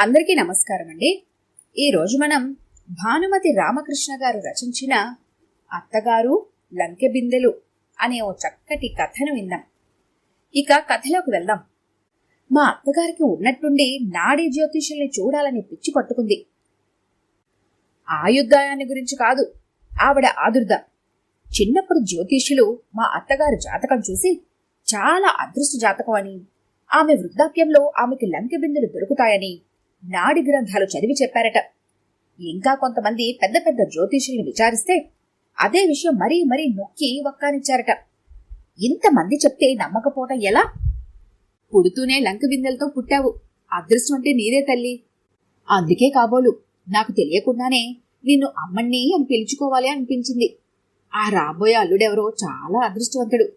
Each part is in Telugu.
అందరికీ నమస్కారం అండి. ఈరోజు మనం భానుమతి రామకృష్ణ గారు రచించిన అత్తగారు లంకె బిందెలు అనే ఓ చక్కటి కథను విందాం. ఇక కథలోకి వెళ్దాం. మా అత్తగారికి ఉన్నట్టుండి నాడీ జ్యోతిషుల్ని చూడాలని పిచ్చి పట్టుకుంది. ఆయుర్దాయాన్ని గురించి కాదు, ఆవిడ ఆదుర్ద. చిన్నప్పుడు జ్యోతిష్యులు మా అత్తగారి జాతకం చూసి చాలా అదృష్ట జాతకం అని, ఆమె వృద్ధాప్యంలో ఆమెకి లంకె బిందెలు దొరుకుతాయని నాడి గ్రంథాలు చదివి చెప్పారట. ఇంకా కొంతమంది పెద్ద పెద్ద జ్యోతిషుల్ని విచారిస్తే అదే విషయం మరీ మరీ నొక్కి వక్కానిచ్చారట. ఇంతమంది చెప్తే నమ్మకపోవటం ఎలా? పుడుతూనే లంకె బిందెలతో పుట్టావు, అదృష్టం అంటే నీదే తల్లి. అందుకే కాబోలు నాకు తెలియకుండానే నిన్ను అమ్మణ్ణి అని పిలుచుకోవాలి అనిపించింది. ఆ రాబోయే అల్లుడెవరో చాలా అదృష్టవంతుడు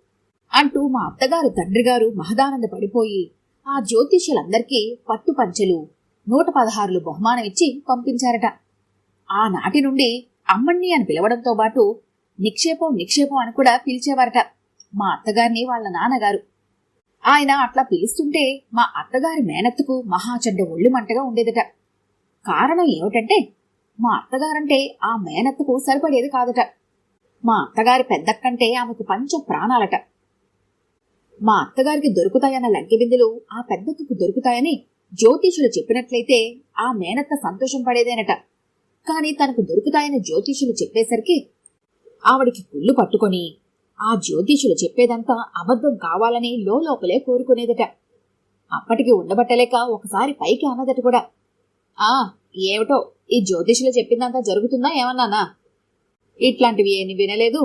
అంటూ మా అత్తగారు తండ్రి గారు మహదానంద పడిపోయి ఆ జ్యోతిష్యులందరికీ పట్టు పంచెలు 116 బహుమానమిచ్చి పంపించారట. ఆనాటి నుండి అమ్మణ్ణి అని పిలవడంతో పాటు నిక్షేపం అని కూడా పిలిచేవారట మా అత్తగారిని వాళ్ళ నాన్నగారు. ఆయన అట్లా పిలుస్తుంటే మా అత్తగారి మేనత్తకు మహాచెడ్డ ఒళ్ళు మంటగా ఉండేదట. కారణం ఏమిటంటే మా అత్తగారంటే ఆ మేనత్తకు సరిపడేది కాదట. మా అత్తగారి పెద్దక్కంటే ఆమెకు పంచ ప్రాణాలట. మా అత్తగారికి దొరుకుతాయన్న లంకె బిందెలు ఆ పెద్దక్కకు దొరుకుతాయని జ్యోతిషులు చెప్పినట్లయితే ఆ మేనత్త సంతోషం పడేదేనట. కాని తనకు దొరుకుతాయని జ్యోతిషులు చెప్పేసరికి ఆవిడికి కుళ్ళు పట్టుకొని ఆ జ్యోతిషులు చెప్పేదంతా అబద్ధం కావాలని లోపలే కోరుకునేదట. అప్పటికి ఉండబట్టలేక ఒకసారి పైకి అన్నదట కూడా, ఏమిటో ఈ జ్యోతిషులు చెప్పిందంతా జరుగుతుందా ఏమన్నానా? ఇట్లాంటివి ఏమి వినలేదు.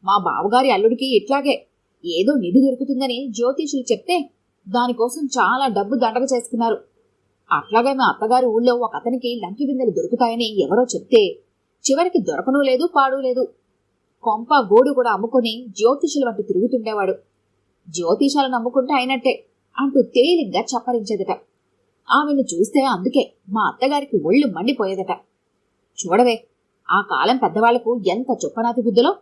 మా బావగారి అల్లుడికి ఇట్లాగే ఏదో నిధి దొరుకుతుందని జ్యోతిషులు చెప్తే దానికోసం చాలా డబ్బు దండగ చేసుకున్నారు. అట్లాగే మా అత్తగారి ఊళ్ళో ఒక అతనికి లంకె బిందెలు దొరుకుతాయని ఎవరో చెప్తే చివరికి దొరకనూ లేదు, పాడూ లేదు. కొంప గోడు కూడా అమ్ముకుని జ్యోతిషుల వంటి తిరుగుతుండేవాడు. జ్యోతిషాలను నమ్ముకుంటే అయినట్టే అంటూ తేలిగ్గా చప్పరించేదట. ఆమెను చూస్తే అందుకే మా అత్తగారికి ఒళ్ళు మండిపోయేదట. చూడవే, ఆ కాలం పెద్దవాళ్లకు ఎంత చొప్పనాతి బుద్ధులో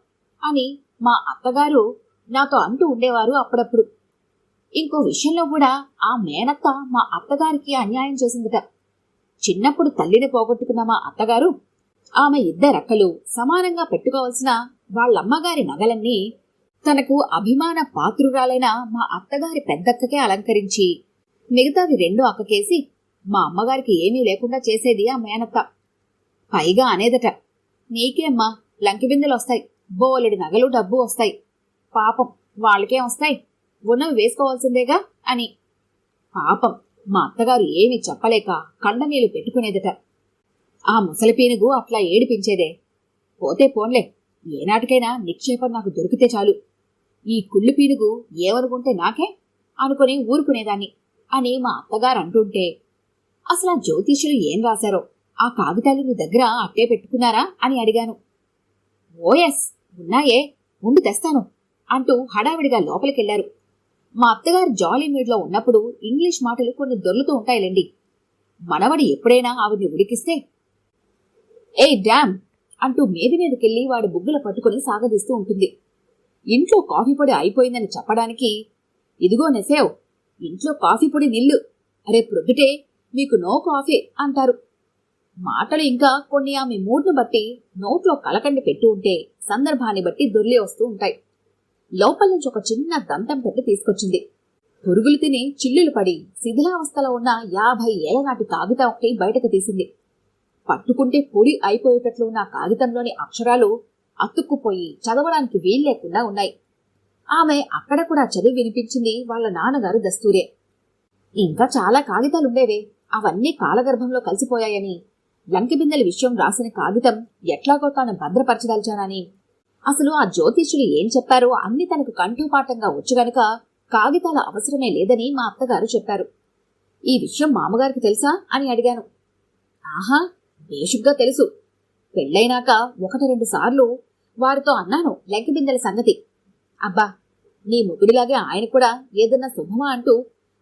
అని మా అత్తగారు నాతో అంటూ ఉండేవారు అప్పుడప్పుడు. ఇంకో విషయంలో కూడా ఆ మేనత్త మా అత్తగారికి అన్యాయం చేసిందట. చిన్నప్పుడు తల్లిని పోగొట్టుకున్న మా అత్తగారు ఆమె ఇద్దరక్కలు సమానంగా పెట్టుకోవాల్సిన వాళ్ళమ్మగారి నగలన్నీ తనకు అభిమాన పాత్రురాలైన మా అత్తగారి పెద్దక్కకే అలంకరించి మిగతావి 2 అక్కకేసి మా అమ్మగారికి ఏమీ లేకుండా చేసేది ఆ మేనత్త. పైగా అనేదట, నీకేమ్మా లంకె బిందెలు వస్తాయి, బోలెడు నగలు డబ్బు వస్తాయి, పాపం వాళ్ళకేం వస్తాయి, ఉన్నవి వేసుకోవాల్సిందేగా అని. పాపం మా అత్తగారు ఏమీ చెప్పలేక కండనీళ్లు పెట్టుకునేదట. ఆ ముసలి పీనుగు అట్లా ఏడిపించేదే. పోతే పోన్లే, ఏనాటికైనా నిక్షేపం నాకు దొరికితే చాలు, ఈ కుళ్ళు పీనుగు ఏమనుకుంటే నాకే అనుకుని ఊరుకునేదాన్ని అని మా అత్తగారు అంటుంటే, అసలు ఆ జ్యోతిష్యులు ఏం రాశారో ఆ కాగితాలు నీ దగ్గర అట్టే పెట్టుకున్నారా అని అడిగాను. ఓఎస్ ఉన్నాయే, ఉండి తెస్తాను అంటూ హడావిడిగా లోపలికెళ్లారు. మా అత్తగారు జాలీ మూడ్లో ఉన్నప్పుడు ఇంగ్లీష్ మాటలు కొన్ని దొర్లుతూ ఉంటాయిలేండి. మనవడి ఎప్పుడైనా ఆవిడ్ని ఉడికిస్తే ఏయ్ డామ్ అంటూ మీదికెళ్లి వాడి బుగ్గుల పట్టుకుని సాగదీస్తూ ఉంటుంది. ఇంట్లో కాఫీ పొడి అయిపోయిందని చెప్పడానికి, ఇదిగో నెసేవ్, ఇంట్లో కాఫీ పొడి నిల్లు, రేపొద్దుటే మీకు నో కాఫీ అంటారు. మాటలు ఇంకా కొన్ని ఆమె మూడ్ను బట్టి నోట్లో కలకండి పెట్టి ఉంటే సందర్భాన్ని బట్టి దొర్లి వస్తూ ఉంటాయి. లోపల నుంచి ఒక చిన్న దంతం పెట్టి తీసుకొచ్చింది. పురుగులు తిని చిల్లులు పడి శిథిలావస్థలో ఉన్న 50 ఏళ్ల నాటి కాగితం ఒకటి బయటకు తీసింది. పట్టుకుంటే పొడి అయిపోయేటట్లు ఉన్న కాగితంలోని అక్షరాలు అతుక్కుపోయి చదవడానికి వీల్లేకుండా ఉన్నాయి. ఆమె అక్కడ కూడా చదివి వినిపించింది వాళ్ళ నాన్నగారు దస్తూరే. ఇంకా చాలా కాగితాలుండేవే, అవన్నీ కాలగర్భంలో కలిసిపోయాయని, లంకె బిందెల విషయం రాసిన కాగితం ఎట్లాగో తాను భద్రపరచదలిచానని, అసలు ఆ జ్యోతిష్యులు ఏం చెప్పారో అన్ని తనకు కంఠోపాఠంగా వచ్చు గనుక కాగితాల అవసరమే లేదని మా అత్తగారు చెప్పారు. ఈ విషయం మామగారికి తెలుసా అని అడిగాను. ఆహా, బేషుగ్గా తెలుసు. పెళ్ళైనాక 1-2 సార్లు వారితో అన్నాను లంకె బిందెల సంగతి. అబ్బా, నీ మొగుడిలాగే ఆయన కూడా ఏదన్నా శుభమా అంటూ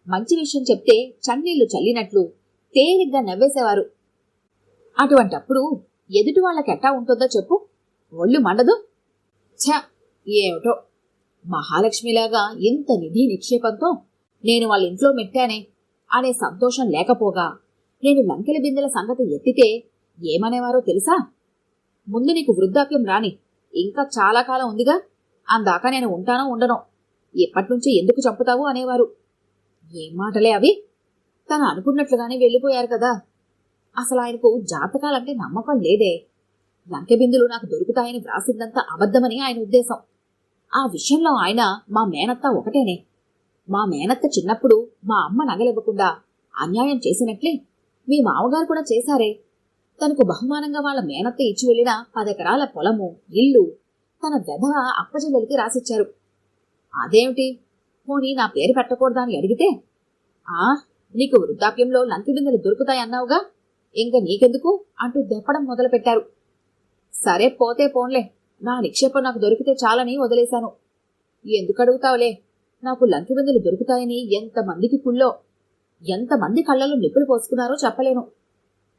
మంచి విషయం చెప్తే చన్నీళ్లు చల్లినట్లు తేలిగ్గా నవ్వేసేవారు. అటువంటప్పుడు ఎదుటి వాళ్ళకెట్టా ఉంటుందో చెప్పు, ఒళ్ళు మండదు? ఛ, ఏమిటో, మహాలక్ష్మిలాగా ఇంత నిధి నిక్షేపంతో నేను వాళ్ళ ఇంట్లో మెట్టానే అనే సంతోషం లేకపోగా నేను లంకెల బిందెల సంగతి ఎత్తితే ఏమనేవారో తెలుసా? ముందు నీకు వృద్ధాప్యం రాని, ఇంకా చాలా కాలం ఉందిగా, అందాక నేను ఉంటానో ఉండనో, ఎప్పటినుంచి ఎందుకు చంపుతావు అనేవారు. ఏం మాటలే అవి? తను అనుకున్నట్లుగానే వెళ్ళిపోయారు కదా. అసలు ఆయనకు జాతకాలంటే నమ్మకం లేదే. లంకెబిందులు నాకు దొరుకుతాయని వ్రాసిందంతా అబద్ధమని ఆయన ఉద్దేశం. ఆ విషయంలో ఆయన మా మేనత్త ఒకటేనే. మా మేనత్త చిన్నప్పుడు మా అమ్మ నగలివ్వకుండా అన్యాయం చేసినట్లే మీ మామగారు కూడా చేశారే. తనకు బహుమానంగా వాళ్ళ మేనత్త ఇచ్చి వెళ్లిన 10 ఎకరాల పొలము, ఇల్లు తన వెధవ అప్పచెల్లెలికి రాసిచ్చారు. అదేమిటి, పోనీ నా పేరు పెట్టకూడదా అని అడిగితే, నీకు వృద్ధాప్యంలో లంకెబిందెలు దొరుకుతాయన్నావుగా, ఇంక నీకెందుకు అంటూ దెప్పడం మొదలుపెట్టారు. సరే పోతే పోన్లే, నా నిక్షేపం నాకు దొరికితే చాలని వదిలేశాను. ఎందుకడుగుతావులే, నాకు లంకెబిందెలు దొరుకుతాయని ఎంతమందికి కుళ్ళో, ఎంతమంది కళ్ళలో నిప్పులు పోసుకున్నారో చెప్పలేను.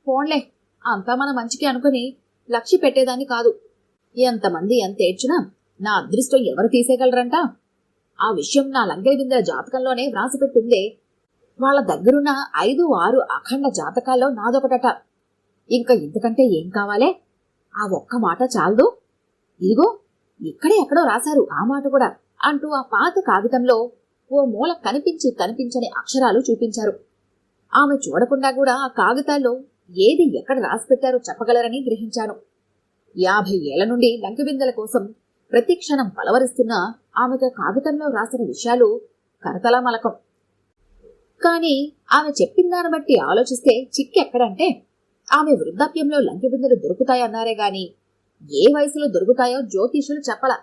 పోన్లే, అంతా మన మంచికి అనుకుని లక్ష్య పెట్టేదాన్ని కాదు. ఎంతమంది ఎంత ఏడ్చినా నా అదృష్టం ఎవరు తీసేయగలరంట? ఆ విషయం నా లంకెల బిందెల జాతకంలోనే వ్రాసిపెట్టిందే. వాళ్ళ దగ్గరున్న 5-6 అఖండ జాతకాల్లో నాదొకటట. ఇంకా ఇంతకంటే ఏం కావాలే? ఆ ఒక్క మాట చాలదు. ఇదిగో ఇక్కడే ఎక్కడో రాశారు ఆ మాట కూడా అంటూ ఆ పాత కాగితంలో ఓ మూల కనిపించని అక్షరాలు చూపించారు. ఆమె చూడకుండా కూడా ఆ కాగితాల్లో ఏది ఎక్కడ రాసిపెట్టారో చెప్పగలరని గ్రహించాను. 50 ఏళ్ల నుండి లంకెబిందెల కోసం ప్రతి క్షణం పలవరిస్తున్న ఆమెకు కాగితంలో రాసిన విషయాలు కరతలమలకం. కాని ఆమె చెప్పిందాన్ని బట్టి ఆలోచిస్తే చిక్కెక్కడంటే, ఆమె వృద్ధాప్యంలో లంకెబిందెలు దొరుకుతాయన్నారే గాని ఏ వయసులో దొరుకుతాయో జ్యోతిషులు చెప్పల.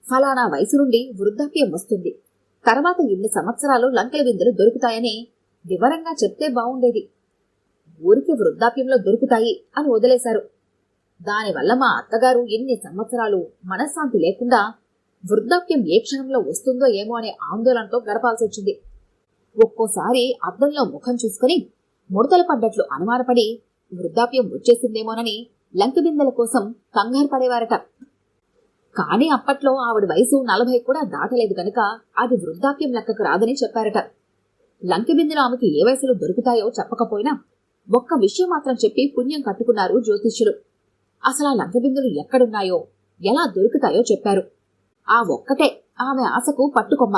ఫలానా వయసు నుండి వృద్ధాప్యం వస్తుంది, తర్వాత ఇన్ని సంవత్సరాలు లంకెల బిందెలు దొరుకుతాయని వివరంగా చెప్తే బావుండేది. ఊరికి వృద్ధాప్యంలో దొరుకుతాయి అని వదిలేశారు. దానివల్ల మా అత్తగారు ఎన్ని సంవత్సరాలు మనశ్శాంతి లేకుండా వృద్ధాప్యం ఏ క్షణంలో వస్తుందో ఏమో అనే ఆందోళనతో గడపాల్సి వచ్చింది. ఒక్కోసారి అద్దంలో ముఖం చూసుకుని ముడతలు పడ్డట్లు అనుమానపడి వృద్ధాప్యం వచ్చేసిందేమోనని లంకెబిందెల కోసం కంగారు పడేవారట. కాని అప్పట్లో ఆవిడ వయసు 40 కూడా దాటలేదు గనుక అది వృద్ధాప్యం లెక్కకు రాదని చెప్పారట. లంకెబిందెలు ఆమెకి ఏ వయసులో దొరుకుతాయో చెప్పకపోయినా ఒక్క విషయం మాత్రం చెప్పి పుణ్యం కట్టుకున్నారు జ్యోతిష్యులు. అసలు ఆ లంకెబిందెలు ఎక్కడున్నాయో, ఎలా దొరుకుతాయో చెప్పారు. ఆ ఒక్కటే ఆమె ఆశకు పట్టుకొమ్మ.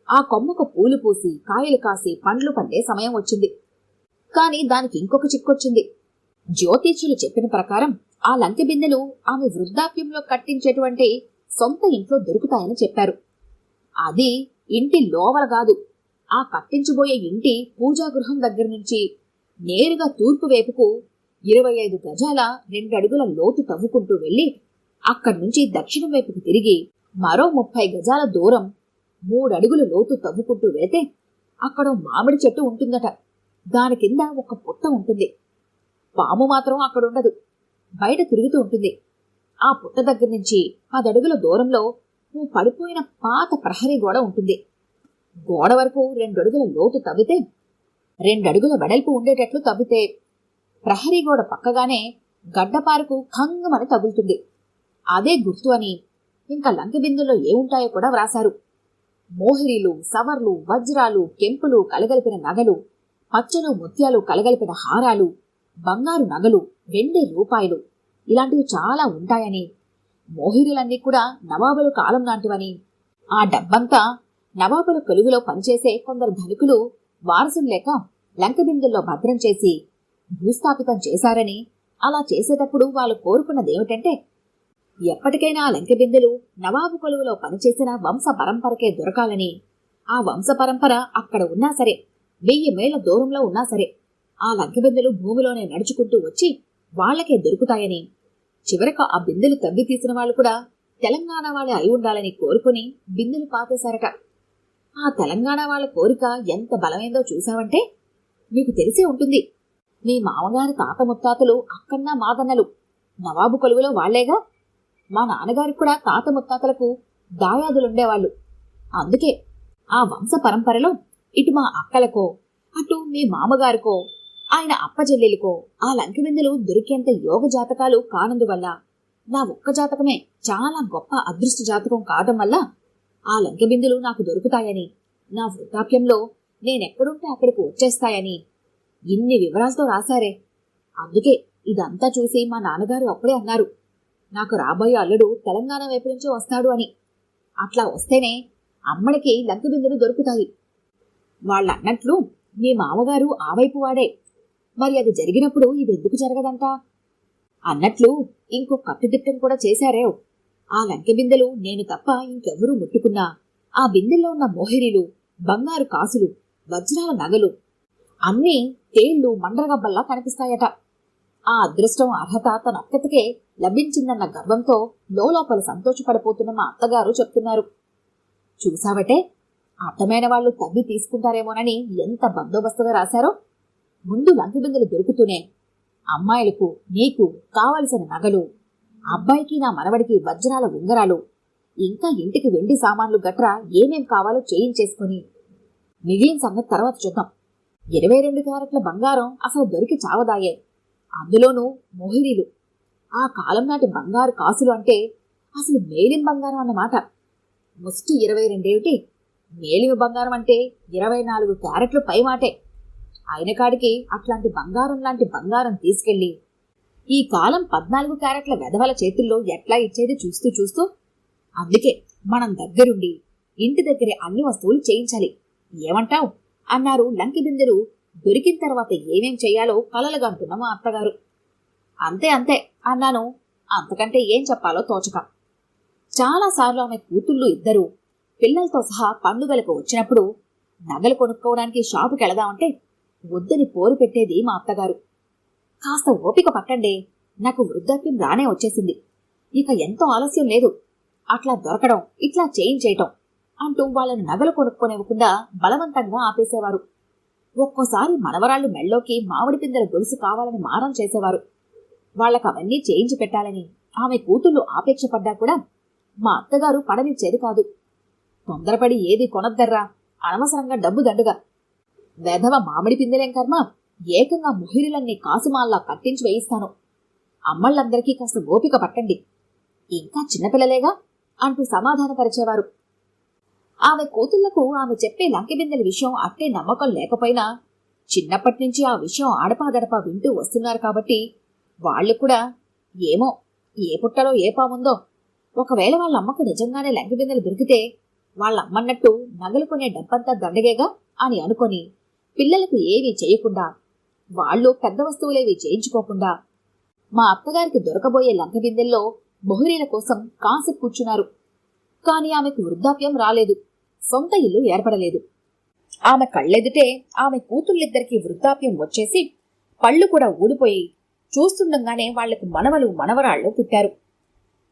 ఆ కొమ్మకు పూలు పూసి, కాయలు కాసి, పండ్లు పండే సమయం వచ్చింది. కాని దానికి ఇంకొక చిక్కొచ్చింది. జ్యోతిష్యులు చెప్పిన ప్రకారం ఆ లంకెబిందెలు ఆమె వృద్ధాప్యంలో కట్టించేటువంటి సొంత ఇంట్లో దొరుకుతాయని చెప్పారు. అది ఇంటి లోవల కాదు, ఆ కట్టించబోయే ఇంటి పూజాగృహం దగ్గర నుంచి నేరుగా తూర్పు వైపుకు 25 గజాల 2 అడుగుల లోతు తవ్వుకుంటూ వెళ్లి అక్కడి నుంచి దక్షిణం వైపుకు తిరిగి మరో 30 గజాల దూరం 3 అడుగుల లోతు తవ్వుకుంటూ వెళితే అక్కడ మామిడి చెట్టు ఉంటుందట. దాని కింద ఒక పుట్ట ఉంటుంది. పాము మాత్రం అక్కడుండదు, బయట తిరుగుతూ ఉంటుంది. ఆ పుట్ట దగ్గర నుంచి 10 అడుగుల దూరంలో ఓ పడిపోయిన పాత ప్రహరీ గోడ ఉంటుంది. గోడ వరకు 2 అడుగుల లోతు తవ్వితే 2 అడుగుల వెడల్పు ఉండేటట్లు తవ్వితే ప్రహరీ గోడ పక్కగానే గడ్డపారకు ఖంగమని తగులుతుంది. అదే గుర్తు అని ఇంకా లంకెబిందుల్లో ఏముంటాయో కూడా వ్రాశారు. మోహిరీలు, సవర్లు, వజ్రాలు, కెంపులు కలగలిపిన నగలు, పచ్చలు ముత్యాలు కలగలిపిన హారాలు, బంగారు నగలు, వెండి రూపాయలు ఇలాంటివి చాలా ఉంటాయని, మోహిరీలన్నీ కూడా నవాబుల కాలం నాటివని, ఆ డబ్బంతా నవాబుల కొలువులో పనిచేసే కొందరు ధనికులు వారసులు లేక లంకెబిందుల్లో భద్రం చేసి భూస్థాపితం చేశారని, అలా చేసేటప్పుడు వాళ్ళు కోరుకున్నదేమిటంటే ఎప్పటికైనా ఆ లంకెబిందెలు నవాబు కొలువులో పనిచేసిన వంశ పరంపరకే దొరకాలని, ఆ వంశ పరంపర అక్కడ ఉన్నా సరే, 1000 మైళ్ళ దూరంలో ఉన్నా సరే ఆ లంకెబిందెలు భూమిలోనే నడుచుకుంటూ వచ్చి వాళ్లకే దొరుకుతాయని, చివరకు ఆ బిందెలు తవ్వి తీసిన వాళ్ళు కూడా తెలంగాణ వాళ్ళే అయి ఉండాలని కోరుకుని బిందెలు పాతేశారట. ఆ తెలంగాణ వాళ్ళ కోరిక ఎంత బలమైందో చూశావంటే నీకు తెలిసే ఉంటుంది. మీ మామగారి తాత ముత్తాతలు అక్కన్నా మాదన్నలు నవాబు కొలువులో వాళ్లేగా. మా నాన్నగారికి కూడా తాత ముత్తాతలకు దాయాదులుండేవాళ్లు. అందుకే ఆ వంశ పరంపరలో ఇటు మా అక్కలకో, అటు మీ మామగారికో, ఆయన అప్పచెల్లెలికో ఆ లంకెబిందెలు దొరికేంత యోగ జాతకాలు కానందువల్ల నా ఒక్క జాతకమే చాలా గొప్ప అదృష్ట జాతకం కావడం వల్ల ఆ లంకెబిందెలు నాకు దొరుకుతాయని, నా వృద్ధాప్యంలో నేనెక్కడుంటే అక్కడికి వచ్చేస్తాయని ఇన్ని వివరాలతో రాశారే. అందుకే ఇదంతా చూసి మా నాన్నగారు అప్పుడే అన్నారు, నాకు రాబోయే అల్లుడు తెలంగాణ వైపు నుంచి వస్తాడు అని. అట్లా వస్తేనే అమ్మడికి లంక బిందెలు దొరుకుతాయి. వాళ్ళన్నట్లు మీ మామగారు ఆ వైపు వాడే. మరి అది జరిగినప్పుడు ఇదెందుకు జరగదంట? అన్నట్లు ఇంకో కట్టుదిట్టం కూడా చేశారే. ఆ లంకె బిందెలు నేను తప్ప ఇంకెవ్వరూ ముట్టుకున్నా ఆ బిందెల్లో ఉన్న మోహిరీలు, బంగారు కాసులు, వజ్రాల నగలు అన్నీ తేళ్లు మండ్రగబ్బల్లా కనిపిస్తాయట. ఆ అదృష్టం అర్హత తనొక్కతికే లభించిందన్న గర్వంతో లోపల సంతోషపడిపోతున్న మా అత్తగారు చెప్తున్నారు. చూసావటే, అర్థమైన వాళ్ళు తవ్వి తీసుకుంటారేమోనని ఎంత బందోబస్తుగా రాశారో. ముందు లంకె బిందెలు దొరుకుతూనే అమ్మాయిలకు నీకు కావలసిన నగలు, అబ్బాయికి నా మనవడికి వజ్రాల ఉంగరాలు, ఇంకా ఇంటికి వెండి సామాన్లు గట్రా ఏమేం కావాలో చేయించేసుకుని మిగిలిన సంగతి తర్వాత చూద్దాం. 22 క్యారెట్ల బంగారం అసలు దొరికి చావదాయే. అందులోనూ మోహిరీలు, ఆ కాలం నాటి బంగారు కాసులు అంటే అసలు మేలిం బంగారం అన్నమాట. ముష్టి 22 ఏమిటి, మేలిమి బంగారం అంటే 24 క్యారెట్లు పై మాటే. అయిన కాడికి అట్లాంటి బంగారం లాంటి బంగారం తీసుకెళ్లి ఈ కాలం 14 క్యారెట్ల వెధవల చేతుల్లో ఎట్లా ఇచ్చేది చూస్తూ చూస్తూ. అందుకే మనం దగ్గరుండి ఇంటి దగ్గరే అన్ని వస్తువులు చేయించాలి. ఏమంటావ్ అన్నారు లంకె బిందెలు దొరికిన తర్వాత ఏమేం చెయ్యాలో కలలుగా అంటున్న మా అత్తగారు. అంతే అంతే అన్నాను, అంతకంటే ఏం చెప్పాలో తోచక. చాలాసార్లు ఆమె కూతుళ్ళు ఇద్దరు పిల్లలతో సహా పండుగలకు వచ్చినప్పుడు నగలు కొనుక్కోవడానికి షాపుకి వెళదామంటే వద్దని పోరు పెట్టేది మా అత్తగారు. కాస్త ఓపిక పట్టండి, నాకు వృద్ధాప్యం రానే వచ్చేసింది, ఇక ఎంతో ఆలస్యం లేదు, అట్లా దొరకడం ఇట్లా చేయించేయటం అంటూ వాళ్ళని నగలు కొనుక్కొనివ్వకుండా బలవంతంగా ఆపేసేవారు. ఒక్కోసారి మనవరాళ్లు మెళ్ళోకి మామిడి పిందెల గొలుసు కావాలని మారం చేసేవారు. వాళ్ళకవన్నీ చేయించి పెట్టాలని ఆమె కూతుళ్ళు ఆపేక్ష పడ్డా కూడా మా అత్తగారు పడనిచ్చేది కాదు. తొందరపడి ఏది కొనద్దర్రా, అనవసరంగా డబ్బు దండుగా, వెధవ మామిడి పిందెలేం కర్మ, ఏకంగా మొహిరీలన్నీ కాసుమాల్లా కట్టించి వేయిస్తాను, అమ్మళ్ళందరికీ కాస్త ఓపిక పట్టండి, ఇంకా చిన్నపిల్లలేగా అంటూ సమాధానపరిచేవారు. ఆమె కూతుళ్లకు ఆమె చెప్పే లంకె బిందెల విషయం అట్టే నమ్మకం లేకపోయినా చిన్నప్పటినుంచి ఆ విషయం ఆడపాదడపా వింటూ వస్తున్నారు కాబట్టి వాళ్లు కూడా ఏమో ఏ పుట్టలో ఏ పాముందో, ఒకవేళ వాళ్ళ అమ్మకు నిజంగానే లంకె బిందెలు దొరికితే వాళ్ళమ్మన్నట్టు నగలు కొనే డబ్బంతా దండగేగా అని అనుకొని పిల్లలకు ఏవీ చేయకుండా, వాళ్లు పెద్ద వస్తువులేవీ చేయించుకోకుండా మా అత్తగారికి దొరకబోయే లంకె బిందెల్లో మొహిరీల కోసం కాసి కూర్చున్నారు. కాని ఆమెకు వృద్ధాప్యం రాలేదు, సొంత ఇల్లు ఏర్పడలేదు. ఆమె కళ్ళెదుటే ఆమె కూతుళ్ళిద్దరికీ వృద్ధాప్యం వచ్చేసి పళ్ళు కూడా ఊడిపోయి చూస్తుండగానే వాళ్లకు మనవలు మనవరాళ్లు పుట్టారు.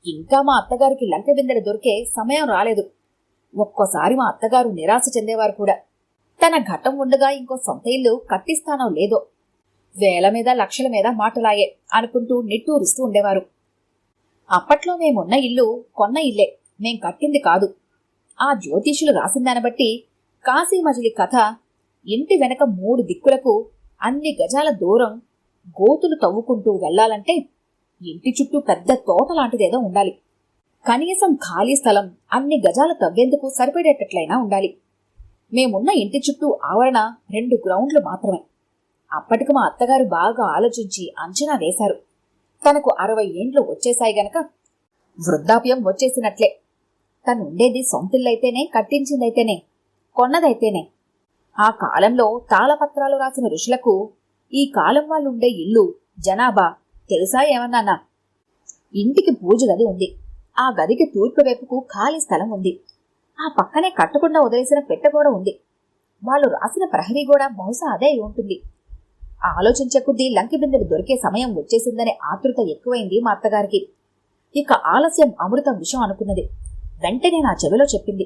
ఇంకా మా అత్తగారికి లంకె బిందెలు దొరికే సమయం రాలేదు. ఒక్కోసారి మా అత్తగారు నిరాశ చెందేవారు కూడా. తన ఘట్టం ఉండగా ఇంకో సొంత ఇల్లు కట్టిస్తానో లేదో, వేల మీద లక్షల మీద మాటలాయే అనుకుంటూ నిట్టూరుస్తూ ఉండేవారు. అప్పట్లో మేమున్న ఇల్లు కొన్న ఇల్లే, మేం కట్టింది కాదు. ఆ జ్యోతిష్యులు రాసిందాన్ని బట్టి కాశీ మజిలీ కథ ఇంటి వెనక 3 దిక్కులకు అన్ని గజాల దూరం గోతులు తవ్వుకుంటూ వెళ్లాలంటే ఇంటి చుట్టూ పెద్ద తోట లాంటిదేదో ఉండాలి. కనీసం ఖాళీ స్థలం అన్ని గజాలు తవ్వేందుకు సరిపడేటట్లయినా ఉండాలి. మేమున్న ఇంటి చుట్టూ ఆవరణ 2 గ్రౌండ్లు మాత్రమే. అప్పటికి మా అత్తగారు బాగా ఆలోచించి అంచనా వేశారు. తనకు 60 ఏండ్లు వచ్చేశాయి గనక వృద్ధాప్యం వచ్చేసినట్లే. తనుండేది సొంతిల్లైతేనే, కట్టించిందైతేనే, కొన్నదైతేనే. ఆ కాలంలో తాళపత్రాలు రాసిన ఋషులకు ఈ కాలం వాళ్ళుండే ఇల్లు జనాభా తెలుసా ఏమన్నానా? ఇంటికి పూజ గది ఉంది. ఆ గదికి తూర్పు వైపుకు ఖాళీ స్థలం ఉంది. ఆ పక్కనే కట్టకుండా వదిలేసిన పెట్టగోడ ఉంది. వాళ్ళు రాసిన ప్రహరీ గోడ బహుశా అదే ఉంటుంది. ఆలోచించే కొద్దీ లంకె బిందెలు దొరికే సమయం వచ్చేసిందనే ఆతృత ఎక్కువైంది మా అత్తగారికి. ఇక ఆలస్యం అమృతం విషయం అనుకున్నది. వెంటనే నా చెవిలో చెప్పింది.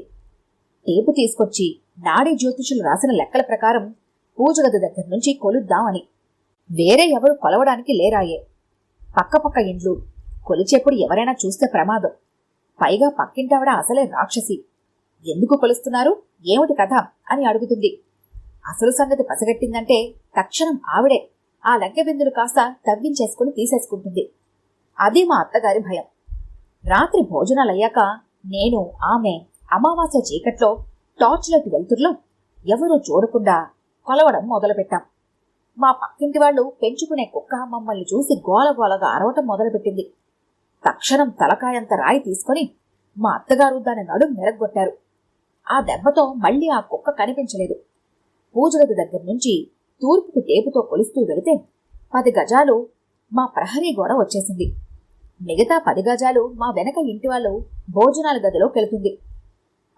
టేపు తీసుకొచ్చి నాడీ జ్యోతిషులు రాసిన లెక్కల ప్రకారం పూజగది దగ్గర నుంచి కొలుద్దామని. వేరే ఎవరు కొలవడానికి లేరాయే. పక్కపక్క ఇండ్లు, కొలిచేప్పుడు ఎవరైనా చూస్తే ప్రమాదం. పైగా పక్కింటావిడ అసలే రాక్షసి. ఎందుకు కొలుస్తున్నారు, ఏమిటి కథ అని అడుగుతుంది. అసలు సంగతి పసగట్టిందంటే తక్షణం ఆవిడే ఆ లంకె బిందులు కాస్త తవ్వించేసుకుని తీసేసుకుంటుంది. అది మా అత్తగారి భయం. రాత్రి భోజనాలయ్యాక నేను, ఆమె అమావాస్య చీకట్లో టార్చ్ లైట్ వెలుతురులో ఎవరూ చూడకుండా కొలవడం మొదలుపెట్టాం. మా పక్కింటి వాళ్ళు పెంచుకునే కుక్క మమ్మల్ని చూసి గోలగోలగా అరవటం మొదలుపెట్టింది. తక్షణం తలకాయంత రాయి తీసుకుని మా అత్తగారు దాని నడుం మెరగొట్టారు. ఆ దెబ్బతో మళ్లీ ఆ కుక్క కనిపించలేదు. పూజగది దగ్గర నుంచి తూర్పుకు టేపుతో కొలుస్తూ వెళితే 10 గజాలు మా ప్రహరీ గోడ వచ్చేసింది. మిగతా 10 గజాలు మా వెనక ఇంటి వాళ్ళు భోజనాల గదిలోకెళ్తుంది.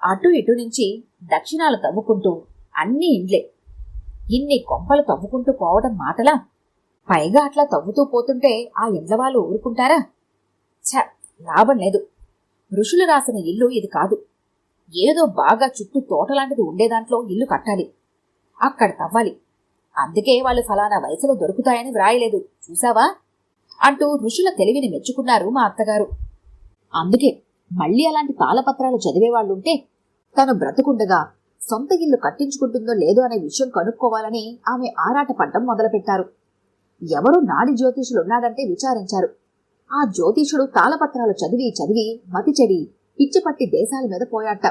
అటు ఇటు నుంచి దక్షిణాలు తవ్వుకుంటూ అన్ని ఇండ్లే. ఇన్ని కొంపలు తవ్వుకుంటూ పోవడం మాటలా? పైగా అట్లా తవ్వుతూ పోతుంటే ఆ ఇండ్ల వాళ్ళు ఊరుకుంటారా? లాభం లేదు. ఋషులు రాసిన ఇల్లు ఇది కాదు. ఏదో బాగా చుట్టూ తోటలాంటిది ఉండేదాంట్లో ఇల్లు కట్టాలి, అక్కడ తవ్వాలి. అందుకే వాళ్ళు ఫలానా వయసులో దొరుకుతాయని వ్రాయలేదు, చూసావా అంటూ ఋషుల తెలివిని మెచ్చుకున్నారు మా అత్తగారు. అందుకే మళ్లీ అలాంటి తాళపత్రాలు చదివేవాళ్లుంటే తను బ్రతుకుండగా సొంత ఇల్లు కట్టించుకుంటుందో లేదో అనే విషయం కనుక్కోవాలని ఆమె ఆరాటపడ్డం మొదలుపెట్టారు. ఎవరో నాడి జ్యోతిషులున్నాడంటే విచారించారు. ఆ జ్యోతిషుడు తాళపత్రాలు చదివి చదివి మతి చెడి పిచ్చిపట్టి దేశాల మీద పోయాట.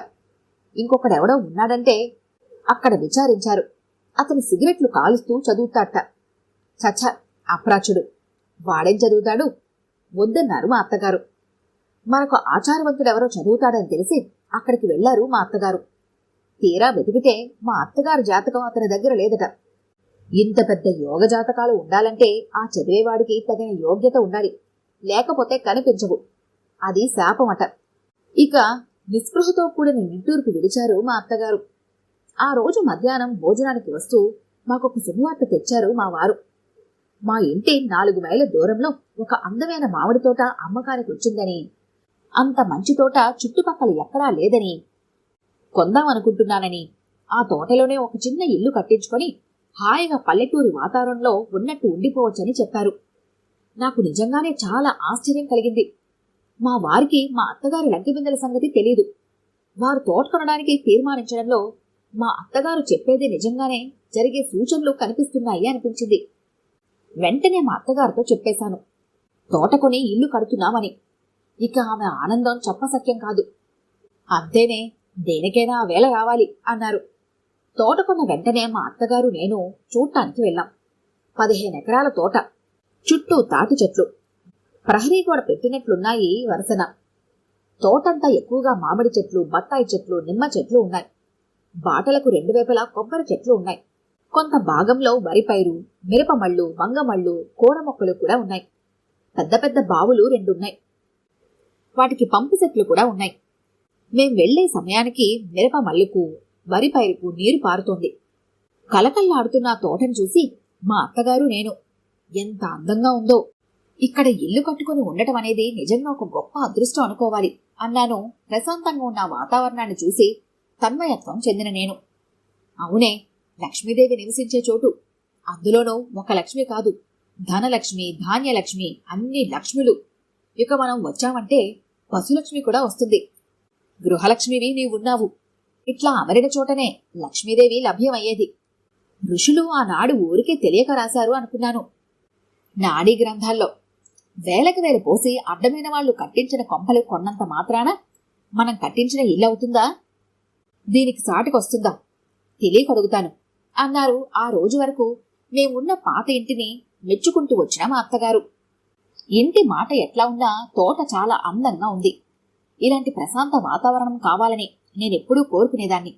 ఇంకొకడెవడో ఉన్నాడంటే అక్కడ విచారించారు. అతను సిగరెట్లు కాలుస్తూ చదువుతాట. చచ్చ, అప్రాచుడు, వాడేం చదువుతాడు? వద్దన్నారు మా అత్తగారు. మనకు ఆచారవంతుడెవరో చదువుతాడని తెలిసి అక్కడికి వెళ్లారు మా అత్తగారు. తీరా వెతికితే మా అత్తగారు జాతకం అతని దగ్గర లేదట. ఇంత పెద్ద యోగ జాతకాలు ఉండాలంటే ఆ చదివేవాడికి తగిన యోగ్యత ఉండాలి, లేకపోతే కనిపించవు. అది శాపమట. ఇక నిస్పృహతో కూడిన నిట్టూర్పు విడిచారు మా అత్తగారు. ఆ రోజు మధ్యాహ్నం భోజనానికి వస్తూ మాకొక శుభవార్త తెచ్చారు మా వారు. మా ఇంటి 4 మైళ్ళ దూరంలో ఒక అందమైన మామిడి తోట అమ్మకానికి వచ్చిందని, అంత మంచి తోట చుట్టుపక్కల ఎక్కడా లేదని, కొందామనుకుంటున్నానని, ఆ తోటలోనే ఒక చిన్న ఇల్లు కట్టించుకొని హాయిగా పల్లెటూరి వాతావరణంలో ఉన్నట్టు ఉండిపోవచ్చని చెప్పారు. నాకు నిజంగానే చాలా ఆశ్చర్యం కలిగింది. మా వారికి మా అత్తగారి లంకెబిందెల సంగతి తెలీదు. వారు తోట కొనడానికి తీర్మానించడంలో మా అత్తగారు చెప్పేది నిజంగానే జరిగే సూచనలు కనిపిస్తున్నాయి అనిపించింది. వెంటనే మా అత్తగారితో చెప్పేశాను, తోట కొని ఇల్లు కడుతున్నామని. ఇక ఆమె ఆనందం చెప్పసఖ్యం కాదు. అంతేనే, దేనికైనా ఆ వేళ రావాలి అన్నారు. తోట కొన్న వెంటనే మా అత్తగారు నేను చూడటానికి వెళ్ళాం. 15 ఎకరాల తోట, చుట్టూ తాటి చెట్లు, ప్రహరీ గోడ పెట్టినట్లున్నాయి వరుసన. తోటంతా ఎక్కువగా మామిడి చెట్లు, బత్తాయి చెట్లు, నిమ్మ చెట్లు ఉన్నాయి. బాటలకు 2 వైపులా కొబ్బరి చెట్లు ఉన్నాయి. కొంత భాగంలో వరి పైరు, మిరపమళ్ళు, వంగమళ్ళు, కూర మొక్కలు కూడా ఉన్నాయి. పెద్ద పెద్ద బావులు 2 ఉన్నాయి. వాటికి పంపు సెట్లు కూడా ఉన్నాయి. మేం వెళ్లే సమయానికి మిరప మల్లుకు, వరి పైరుకు నీరు పారుతోంది. కలకల్లాడుతున్న తోటను చూసి మా అత్తగారు నేను, ఎంత అందంగా ఉందో, ఇక్కడ ఇల్లు కట్టుకుని ఉండటం అనేది నిజంగా ఒక గొప్ప అదృష్టం అనుకోవాలి అన్నాను ప్రశాంతంగా ఉన్న వాతావరణాన్ని చూసి తన్మయత్వం చెందిన నేను. అవునే, లక్ష్మీదేవి నివసించే చోటు. అందులోనూ ఒక లక్ష్మి కాదు, ధనలక్ష్మి, ధాన్యలక్ష్మి, అన్ని లక్ష్ములు. ఇక మనం వచ్చామంటే పశులక్ష్మి కూడా వస్తుంది. గృహలక్ష్మివి నీవున్నావు. ఇట్లా అమరిన చోటనే లక్ష్మీదేవి లభ్యమయ్యేది. ఋషులు ఆనాడు ఊరికే తెలియక రాశారు అనుకున్నాను. నాడీ గ్రంథాల్లో వేలకు వేలు పోసి అడ్డమైన వాళ్లు కట్టించిన కొంపలు కొన్నంత మాత్రాన మనం కట్టించిన ఇల్లు అవుతుందా? దీనికి సాటికొస్తుందా? తెలియకడుగుతాను అన్నారు. ఆ రోజు వరకు మేమున్న పాత ఇంటిని మెచ్చుకుంటూ వచ్చిన మా అత్తగారు. ఇంటి మాట ఎట్లా ఉన్నా తోట చాలా అందంగా ఉంది. ఇలాంటి ప్రశాంత వాతావరణం కావాలని నేనెప్పుడూ కోరుకునేదాన్ని.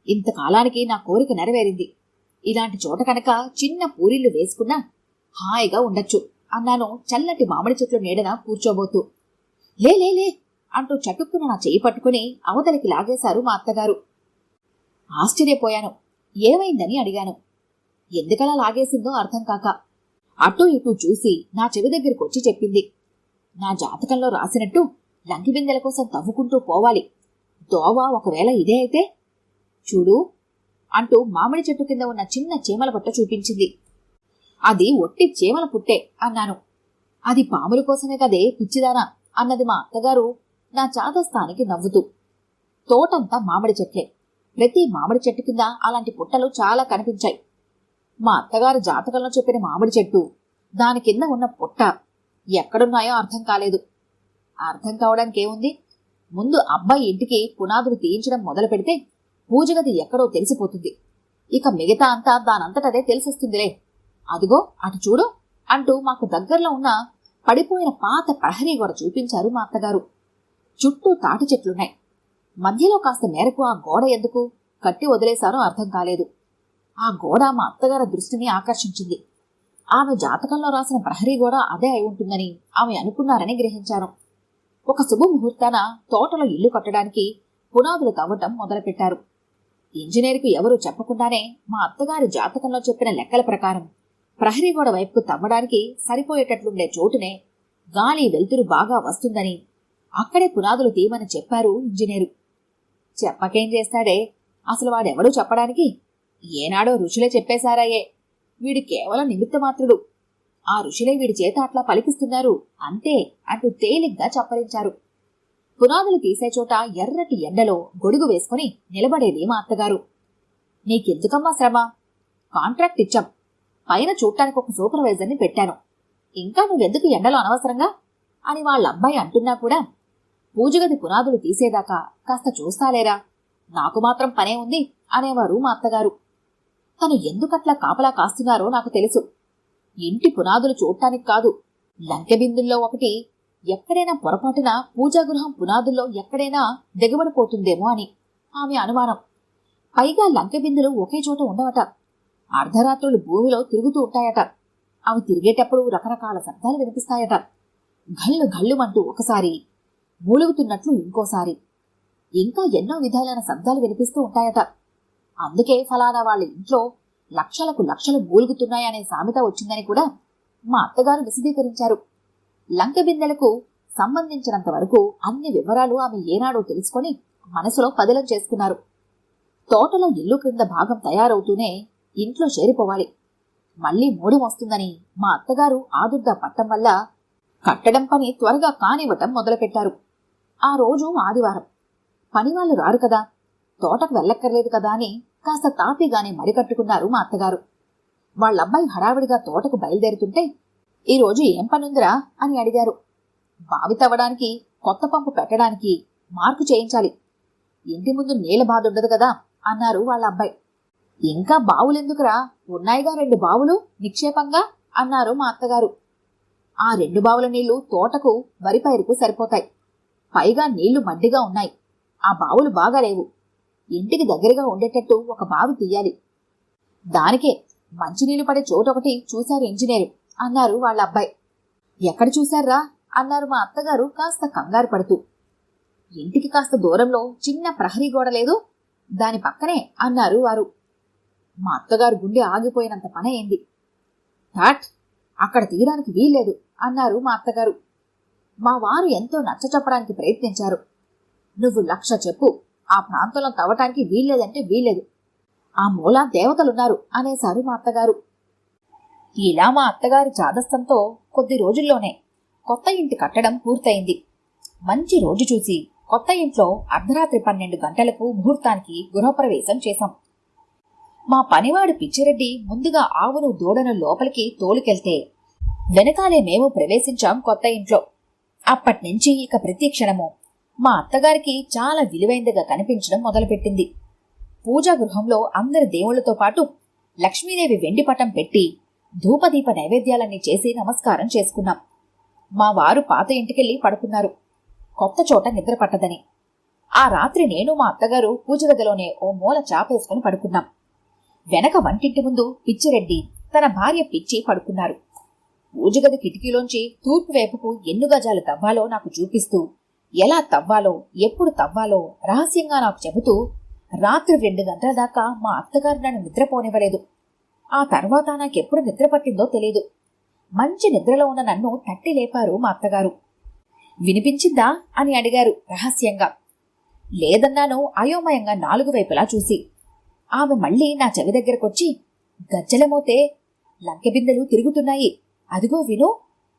ఇంతకాలానికి నా కోరిక నెరవేరింది. ఇలాంటి చోట కనుక చిన్న పూరిళ్లు వేసుకున్నా హాయిగా ఉండొచ్చు అన్నాను చల్లటి మామిడి చెట్లు నీడన కూర్చోబోతూ. లే అంటూ చటుక్కున నా చెయ్యి పట్టుకుని అవతలికి లాగేశారు మా అత్తగారు. ఆశ్చర్యపోయాను. ఏమైందని అడిగాను. ఎందుకలా లాగేసిందో అర్థం కాక అటూ ఇటూ చూసి నా చెవి దగ్గరకొచ్చి చెప్పింది, నా జాతకంలో రాసినట్టు లంకిబిందెల కోసం తవ్వుకుంటూ పోవాలి. దోవ ఒకవేళ ఇదే అయితే చూడు అంటూ మామిడి చెట్టు కింద ఉన్న చిన్న చీమల పట్ట చూపించింది. అది ఒట్టి చీమల పుట్టే అన్నాను. అది పాముల కోసమే కదే పిచ్చిదానా అన్నది మా అత్తగారు నా చాదస్తానికి నవ్వుతూ. తోటంతా మామిడి చెట్లే. ప్రతి మామిడి చెట్టు కింద అలాంటి పుట్టలు చాలా కనిపించాయి. మా అత్తగారు జాతకంలో చెప్పిన మామిడి చెట్టు, దాని కింద ఉన్న పుట్ట ఎక్కడున్నాయో అర్థం కాలేదు. అర్థం కావడానికి ఏముంది? ముందు అబ్బాయి ఇంటికి పునాదులు తీయించడం మొదలు పెడితే పూజగది ఎక్కడో తెలిసిపోతుంది. ఇక మిగతా అంతా దానంతటదే తెలిసొస్తుందిలే అదిగో అటు చూడు అంటూ మాకు దగ్గరలో ఉన్న పడిపోయిన పాత ప్రహరీ గోడ చూపించారు మా అత్తగారు. చుట్టూ తాటి చెట్లున్నాయి. మధ్యలో కాస్త మేరకు ఆ గోడ ఎందుకు కట్టి వదిలేశారో అర్థం కాలేదు. ఆ గోడ మా అత్తగారి దృష్టిని ఆకర్షించింది. ఆమె జాతకంలో రాసిన ప్రహరీ గోడ అదే అయి ఉంటుందని ఆమె అనుకున్నారని గ్రహించాను. ఒక శుభముహూర్తాన తోటలో ఇల్లు కట్టడానికి పునాదులు తవ్వటం మొదలుపెట్టారు. ఇంజనీర్కు ఎవరూ చెప్పకుండానే మా అత్తగారి జాతకంలో చెప్పిన లెక్కల ప్రకారం ప్రహరీ గోడ వైపుకు తవ్వడానికి సరిపోయేటట్లుండే చోటునే గాలి వెలుతురు బాగా వస్తుందని అక్కడే పునాదులు తీయమని చెప్పారు ఇంజనీరు. చెప్పకేం చేస్తాడే, అసలు వాడెవడూ చెప్పడానికి. ఏనాడో ఋషులే చెప్పేశారాయే. వీడు కేవలం నిమిత్తమాత్రుడు. ఆ ఋషులే వీడి చేత అట్లా పలికిస్తున్నారు అంతే అంటూ తేలిగ్గా చప్పరించారు. పునాదులు తీసే చోట ఎర్రటి ఎండలో గొడుగు వేసుకుని నిలబడేది మా అత్తగారు. నీకెందుకమ్మా శ్రమ? కాంట్రాక్ట్ ఇచ్చాం. పైన చూడటానికి ఒక సూపర్వైజర్ని పెట్టాను. ఇంకా నువ్వెందుకు ఎండలో అనవసరంగా అని వాళ్ళ అబ్బాయి అంటున్నా కూడా పూజగది పునాదులు తీసేదాకా కాస్త చూస్తాలేరా, నాకు మాత్రం పనే ఉంది అనేవారు మా అత్తగారు. తను ఎందుకట్లా కాపలా కాస్తున్నారో నాకు తెలుసు. ఇంటి పునాదులు చూడటానికి కాదు, లంకెబిందుల్లో ఒకటి ఎక్కడైనా పొరపాటున పూజాగృహం పునాదుల్లో ఎక్కడైనా దిగబడిపోతుందేమో అని ఆమె అనుమానం. పైగా లంకెబిందులు ఒకే చోట ఉండవట. అర్ధరాత్రులు భూమిలో తిరుగుతూ ఉంటాయట. అవి తిరిగేటప్పుడు రకరకాల శబ్దాలు వినిపిస్తాయట. ఘల్లు ఘల్లుమంటూ ఒకసారి, మూలుగుతున్నట్లు ఇంకోసారి, ఇంకా ఎన్నో విధాలైన శబ్దాలు వినిపిస్తూ ఉంటాయట. అందుకే ఫలానా వాళ్ళ ఇంట్లో లక్షలకు లక్షలు మూలుగుతున్నాయనే సామెత వచ్చిందని కూడా మా అత్తగారు విశదీకరించారు. లంకెబిందెలకు సంబంధించినంత వరకు అన్ని వివరాలు ఆమె ఏనాడో తెలుసుకొని మనసులో పదిలం చేసుకున్నారు. తోటలో ఇల్లు క్రింద భాగం తయారవుతూనే ఇంట్లో చేరిపోవాలి. మళ్లీ మూడం వస్తుందని మా అత్తగారు ఆదుర్దా పట్టం వల్ల కట్టడం పని త్వరగా కానివ్వటం మొదలుపెట్టారు. ఆ రోజు ఆదివారం. పనివాళ్లు రారు కదా, తోటకు వెళ్ళక్కర్లేదు కదా అని కాస్త తాపీగానే మరికట్టుకున్నారు మా అత్తగారు. వాళ్ళబ్బాయి హడావిడిగా తోటకు బయలుదేరుతుంటే ఈరోజు ఏం పనుందిరా అని అడిగారు. బావి తవ్వడానికి, కొత్త పంపు పెట్టడానికి మార్కు చేయించాలి. ఇంటి ముందు నీళ్ల బాధుండదు కదా అన్నారు వాళ్ళ అబ్బాయి. ఇంకా బావులెందుకురా, ఉన్నాయిగా 2 బావులు నిక్షేపంగా అన్నారు మా అత్తగారు. ఆ 2 బావుల నీళ్లు తోటకు వరి పైరుకు సరిపోతాయి. పైగా నీళ్లు మడ్డిగా ఉన్నాయి. ఆ బావులు బాగా లేవు. ఇంటికి దగ్గరగా ఉండేటట్టు ఒక బావి తీయాలి. దానికే మంచినీళ్లు పడే చోటొకటి చూశారు ఇంజనీరు అన్నారు వాళ్ళ అబ్బాయి. ఎక్కడ చూశారా అన్నారు మా అత్తగారు కాస్త కంగారు పడుతూ. ఇంటికి కాస్త దూరంలో చిన్న ప్రహరీ గోడ లేదు, దాని పక్కనే అన్నారు వారు. మా అత్తగారు గుండె ఆగిపోయినంత పని అయింది. థాట్ అక్కడ తీయడానికి వీల్లేదు అన్నారు మా అత్తగారు. మా వారు ఎంతో నచ్చచెప్పడానికి ప్రయత్నించారు. నువ్వు 1,00,000 చెప్పు, ఆ ప్రాంతంలో తవ్వటానికి వీల్లేదంటే వీల్లేదు. ఆ మూలా దేవతలున్నారు అనేశారు మా అత్తగారు. ఇలా మా అత్తగారి చాదస్తంతో కొద్ది రోజుల్లోనే కొత్త ఇంటి కట్టడం పూర్తయింది. మంచి రోజు చూసి కొత్త ఇంట్లో అర్ధరాత్రి 12 గంటలకు ముహూర్తానికి గృహప్రవేశం చేశాం. మా పనివాడు పిచ్చిరెడ్డి ముందుగా ఆవును దూడను లోపలికి తోలుకెళ్తే వెనకాలే మేము ప్రవేశించాం కొత్త ఇంట్లో. అప్పట్నుంచి ఇక ప్రతి క్షణము మా అత్తగారికి చాలా విలువైందిగా కనిపించడం మొదలుపెట్టింది. పూజాగృహంలో అందరి దేవుళ్లతో పాటు లక్ష్మీదేవి వెండి పటం పెట్టి ధూపదీప నైవేద్యాలన్నీ చేసి నమస్కారం చేసుకున్నాం. మా వారు పాత ఇంటికెళ్లి పడుకున్నారు, కొత్త చోట నిద్ర పట్టదని. ఆ రాత్రి నేను మా అత్తగారు పూజగదిలోనే ఓ మూల చాపేసుకుని పడుకున్నాం. వెనక వంటింటి ముందు పిచ్చిరెడ్డి తన భార్య పిచ్చి పడుకున్నారు. పూజగది కిటికీలోంచి తూర్పు వైపుకు ఎన్ని గజాలు తవ్వాలో నాకు చూపిస్తూ, ఎలా తవ్వాలో, ఎప్పుడు తవ్వాలో రహస్యంగా నాకు చెబుతూ రాత్రి 2 గంటల దాకా మా అత్తగారు నన్ను నిద్రపోనివ్వలేదు. ఆ తర్వాత నాకెప్పుడు నిద్ర పట్టిందో తెలీదు. మంచి నిద్రలో ఉన్న నన్ను తట్టి లేపారు మా అత్తగారు. వినిపించిందా అని అడిగారు రహస్యంగా. లేదన్నాను అయోమయంగా 4 వైపులా చూసి. ఆమె మళ్లీ నా చెవి దగ్గరకొచ్చి, గజ్జలమోతే లంకెబిందెలు తిరుగుతున్నాయి, అదిగో విను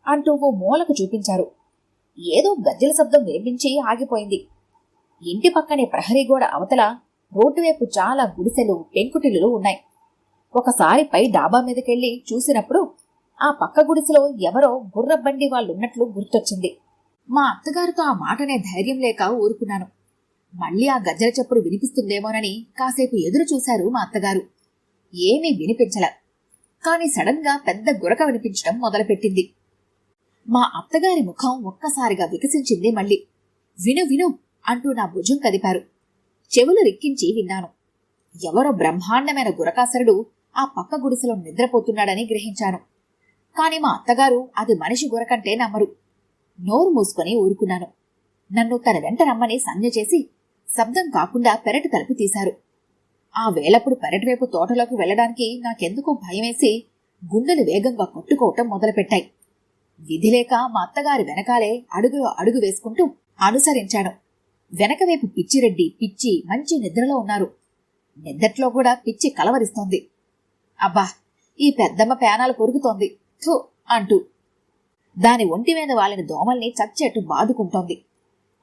అంటూ ఓ మూలకు చూపించారు. ఏదో గజ్జల శబ్దం వినిపించి ఆగిపోయింది. ఇంటి పక్కనే ప్రహరీ గోడ అవతల రోడ్డు వైపు చాలా గుడిసెలు, పెంకుటిల్లులు ఉన్నాయి. ఒకసారి పై డాబా మీదకెళ్లి చూసినప్పుడు ఆ పక్క గుడిసెలో ఎవరో గుర్రబండి వాళ్ళున్నట్లు గుర్తొచ్చింది. మా అత్తగారితో ఆ మాటనే ధైర్యం లేక ఊరుకున్నాను. మళ్లీ ఆ గజ్జల చప్పుడు వినిపిస్తుందేమోనని కాసేపు ఎదురు చూశారు మా అత్తగారు. ఏమీ వినిపించల. కాని సడన్ గా పెద్ద గురక వినిపించడం మొదలుపెట్టింది. మా అత్తగారి ముఖం ఒక్కసారిగా వికసించింది. మళ్ళీ విను విను అంటూ నా భుజం కదిపారు. చెవులు రిక్కించి విన్నాను. ఎవరో బ్రహ్మాండమైన గురకాసురుడు ఆ పక్క గుడిసెలో నిద్రపోతున్నాడని గ్రహించాను. కాని మా అత్తగారు అది మనిషి గురకంటే నమ్మరు. నోరు మూసుకొని ఊరుకున్నాను. నన్ను తన వెంట రమ్మని సంజ్ఞ చేసి శబ్దం కాకుండా పెరటి తలుపు తీశారు. ఆ వేళప్పుడు పెరటివైపు తోటలోకి వెళ్లడానికి నాకెందుకో భయమేసి గుండెలు వేగంగా కొట్టుకోవటం మొదలుపెట్టాయి. విధిలేక మా అత్తగారి వెనకాలే అడుగులో అడుగు వేసుకుంటూ అనుసరించాను. వెనకవైపు పిచ్చిరెడ్డి, పిచ్చి మంచి నిద్రలో ఉన్నారు. నిద్దట్లో కూడా పిచ్చి కలవరిస్తోంది. అబ్బా, ఈ పెద్దమ్మ పేనాలు కొరుకుతోంది థూ అంటూ. దాని ఒంటి మీద వాలిన దోమల్ని చచ్చేట్టు బాదుకుంటోంది.